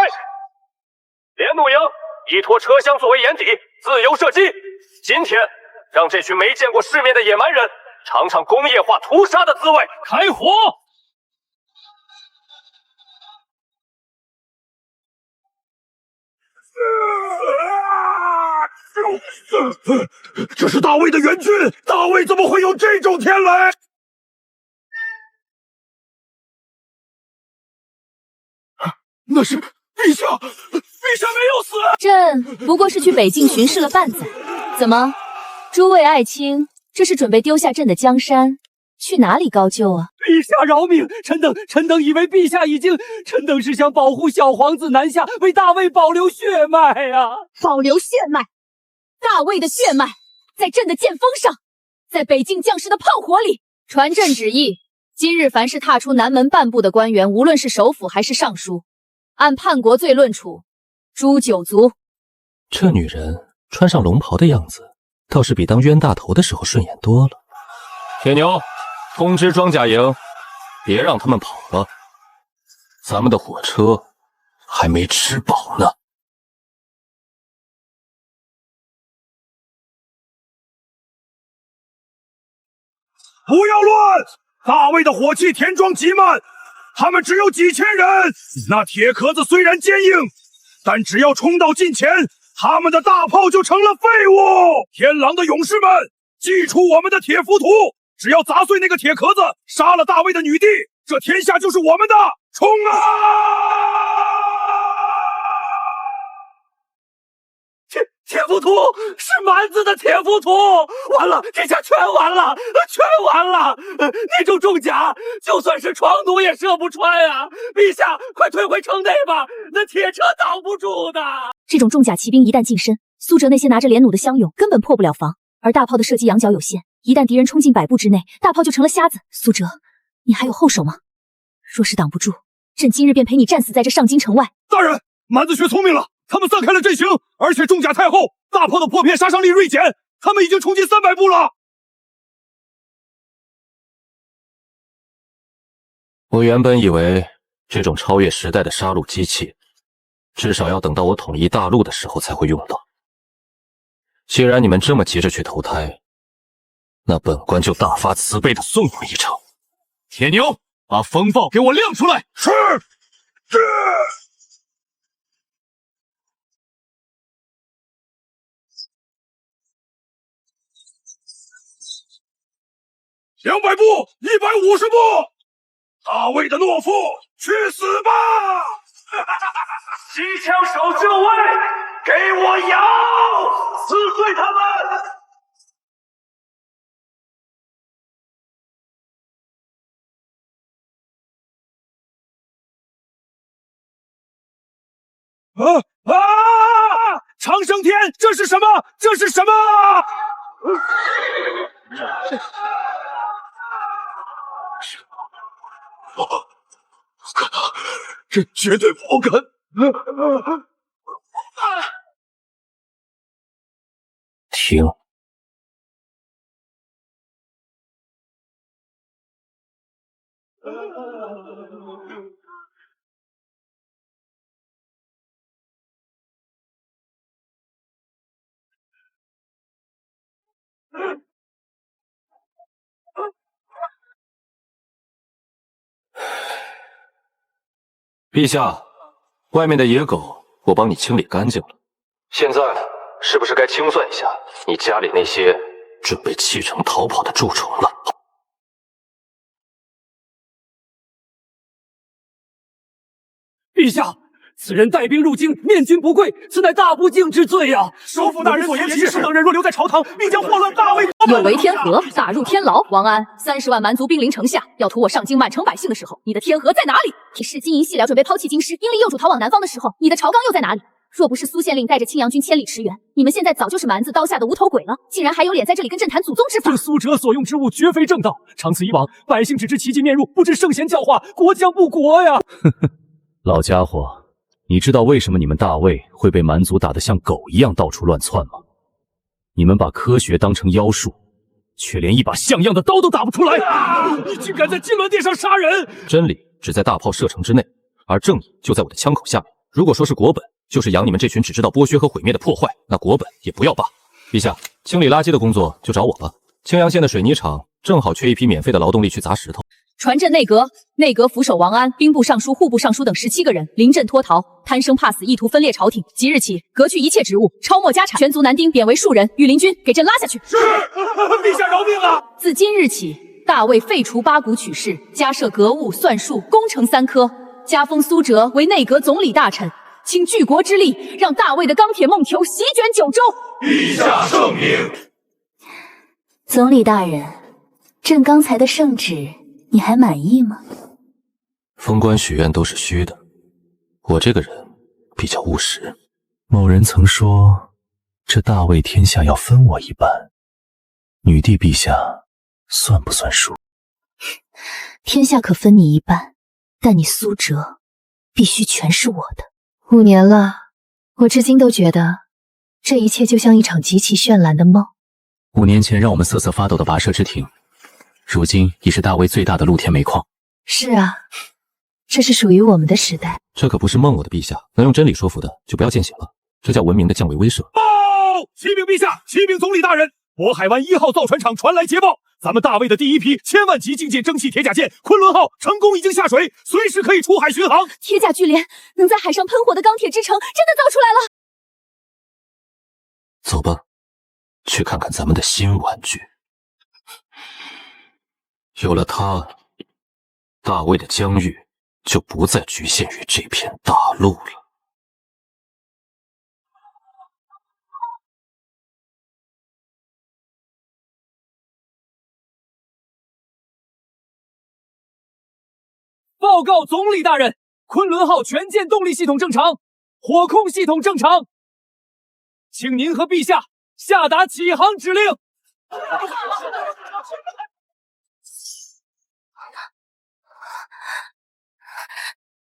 连弩营依托车厢作为掩体，自由射击。今天让这群没见过世面的野蛮人尝尝工业化屠杀的滋味。开火！这是大卫的援军，大卫怎么会有这种天雷？那是陛下，陛下没有死。朕不过是去北境巡视了半载，怎么，诸位爱卿，这是准备丢下朕的江山，去哪里高就啊？陛下饶命！臣等以为陛下已经，臣等是想保护小皇子南下，为大卫保留血脉呀！保留血脉？大卫的血脉在朕的剑锋上，在北境将士的炮火里。传朕旨意，今日凡是踏出南门半步的官员，无论是首辅还是尚书，按叛国罪论处，诛九族。这女人穿上龙袍的样子，倒是比当冤大头的时候顺眼多了。铁牛，通知装甲营，别让他们跑了。咱们的火车还没吃饱呢。不要乱！大卫的火器填装极慢，他们只有几千人。那铁壳子虽然坚硬，但只要冲到近前，他们的大炮就成了废物。天狼的勇士们，祭出我们的铁浮屠，只要砸碎那个铁壳子，杀了大卫的女帝，这天下就是我们的！冲啊！铁浮屠是蛮子的铁浮屠，完了，这下全完了，全完了！那种重甲，就算是床弩也射不穿啊！陛下，快退回城内吧，那铁车挡不住的。这种重甲骑兵一旦近身，苏哲那些拿着连弩的乡勇根本破不了防，而大炮的射击仰角有限，一旦敌人冲进100步之内，大炮就成了瞎子。苏哲，你还有后手吗？若是挡不住，朕今日便陪你战死在这上京城外。大人，蛮子学聪明了。他们散开了阵型，而且重甲太厚，大炮的破片杀伤力锐减，他们已经冲进300步了。我原本以为这种超越时代的杀戮机器，至少要等到我统一大陆的时候才会用到。既然你们这么急着去投胎，那本官就大发慈悲的送你们一程。铁牛，把风暴给我亮出来！是。200步，150步，大卫的懦夫，去死吧！机枪手就位，给我摇，撕碎他们！长生天，这是什么？这是什么？不可能，这绝对不可能！停！陛下，外面的野狗我帮你清理干净了，现在是不是该清算一下你家里那些准备弃城逃跑的蛀虫了？陛下，此人带兵入京，面君不贵，此乃大不敬之罪呀！首辅大人所言极是，等人若留在朝堂，必将祸乱大魏。有违天和，打入天牢。王安，30万蛮族兵临城下，要屠我上京满城百姓的时候，你的天和在哪里？铁氏金银细粮准备抛弃京师，英灵幼主逃往南方的时候，你的朝纲又在哪里？若不是苏县令带着青阳军千里驰援，你们现在早就是蛮子刀下的无头鬼了，竟然还有脸在这里跟朕谈祖宗之法。这苏哲所用之物绝非正道，长此以往，百姓只知奇迹面入，不知圣贤教化，国将不国呀！老家伙，你知道为什么你们大魏会被蛮族打得像狗一样到处乱窜吗？你们把科学当成妖术，却连一把像样的刀都打不出来！你竟敢在金銮殿上杀人！真理只在大炮射程之内，而正义就在我的枪口下面。如果说是国本，就是养你们这群只知道剥削和毁灭的破坏，那国本也不要罢。陛下，清理垃圾的工作就找我吧。青阳县的水泥厂正好缺一批免费的劳动力去砸石头。传朕内阁，内阁府首王安、兵部尚书、户部尚书等17个人临阵脱逃，贪生怕死，意图分裂朝廷。即日起，革去一切职务，抄没家产，全族男丁贬为庶人。御林军给朕拉下去。是，陛下饶命啊！自今日起，大魏废除八股取士，加设格物、算术、工程3科，加封苏哲为内阁总理大臣。倾举国之力，让大魏的钢铁梦球席卷九州。陛下圣明。总理大人，朕刚才的圣旨，你还满意吗？封官许愿都是虚的，我这个人比较务实。某人曾说，这大魏天下要分我一半，女帝陛下算不算数？天下可分你一半，但你苏哲必须全是我的。5年了，我至今都觉得这一切就像一场极其绚烂的梦。5年前让我们瑟瑟发抖的跋涉之庭，如今已是大魏最大的露天煤矿。是啊，这是属于我们的时代。这可不是梦，我的陛下，能用真理说服的就不要见血了，这叫文明的降维威慑。报！启禀陛下，启禀总理大人，渤海湾1号造船厂传来捷报，咱们大魏的第一批1000万级境界蒸汽铁甲舰昆仑号成功已经下水，随时可以出海巡航。铁甲巨连能在海上喷火的钢铁之城真的造出来了。走吧，去看看咱们的新玩具。有了它，大魏的疆域就不再局限于这片大陆了。报告总理大人，昆仑号全舰动力系统正常，火控系统正常，请您和陛下下达起航指令。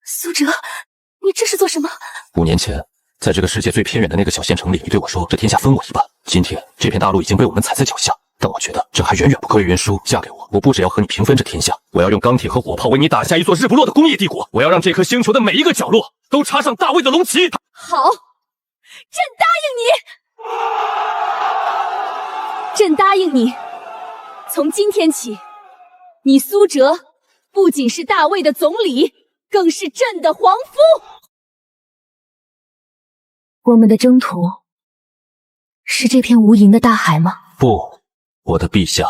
苏哲，你这是做什么？5年前，在这个世界最偏远的那个小县城里，你对我说这天下分我一半。今天，这片大陆已经被我们踩在脚下，但我觉得这还远远不够。云舒，嫁给我，我不只要和你平分这天下，我要用钢铁和火炮为你打下一座日不落的工业帝国。我要让这颗星球的每一个角落都插上大魏的龙旗。好，朕答应你。朕答应你，从今天起，你苏哲不仅是大魏的总理，更是朕的皇夫。我们的征途是这片无垠的大海吗？不，我的陛下，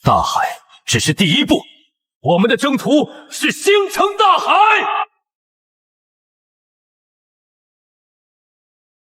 大海只是第一步，我们的征途是星辰大海。